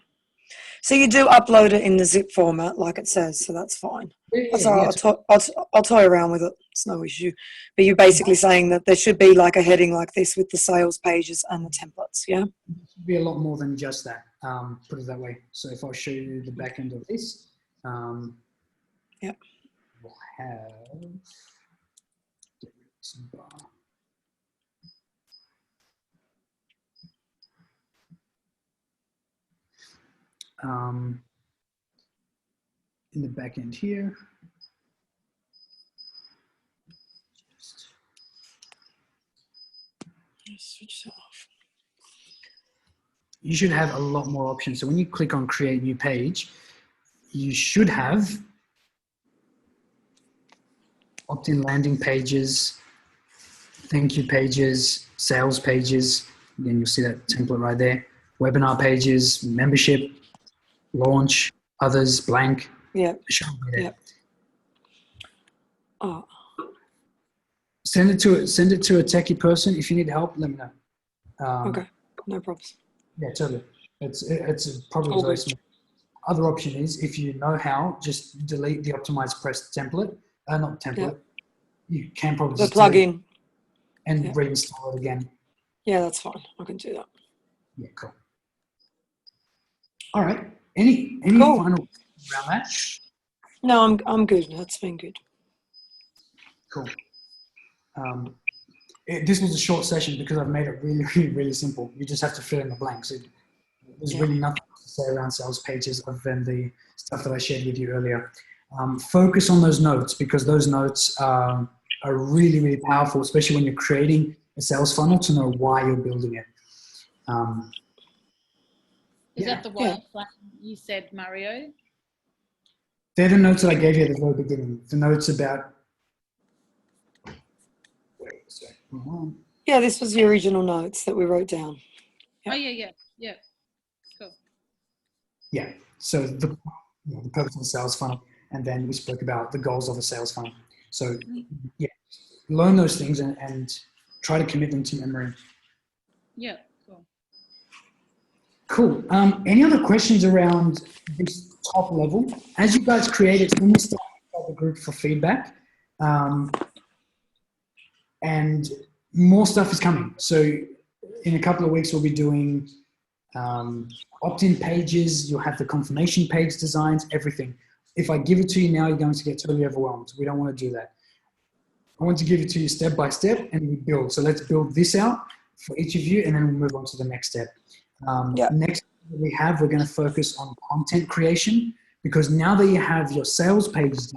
So you do upload it in the zip format, like it says, so that's fine. I'll toy around with it. It's no issue. But you're basically saying that there should be like a heading like this with the sales pages and the templates, yeah? It should be a lot more than just that, put it that way. So if I show you the back end of this, yeah, we'll have this bar. In the back end here. Switch it off. You should have a lot more options. So when you click on create new page, you should have opt-in landing pages, thank you pages, sales pages. Again, you'll see that template right there. Webinar pages, membership, launch, others, blank. Yeah. Yeah. Oh. Send it to a techie person. If you need help, let me know. Okay, no problems. Yeah, totally. It's probably very small. Other option is if you know how, just delete the Optimize Press template. Not template. Yeah. You can probably The just delete plugin. and Yeah. reinstall it again. Yeah, that's fine. I can do that. Yeah, cool. All right. Any Cool. final around that? No, I'm good. That's been good. Cool. This was a short session because I've made it really, really, really simple. You just have to fill in the blanks. There's really nothing to say around sales pages other than the stuff that I shared with you earlier. Focus on those notes because those notes are really, really powerful, especially when you're creating a sales funnel to know why you're building it. Is that the one you said, Mario? They're the notes that I gave you at the very beginning. The notes about... Yeah, this was the original notes that we wrote down. Yep. Oh, yeah. Cool. Yeah, so the purpose of the sales funnel, and then we spoke about the goals of a sales funnel. So, yeah, learn those things and try to commit them to memory. Yeah, cool. Cool. Any other questions around this top level? As you guys create it, when we start the group for feedback, and more stuff is coming. So in a couple of weeks, we'll be doing opt-in pages. You'll have the confirmation page designs, everything. If I give it to you now, you're going to get totally overwhelmed. We don't want to do that. I want to give it to you step by step and we build. So let's build this out for each of you and then we'll move on to the next step. Next we're going to focus on content creation because now that you have your sales pages done,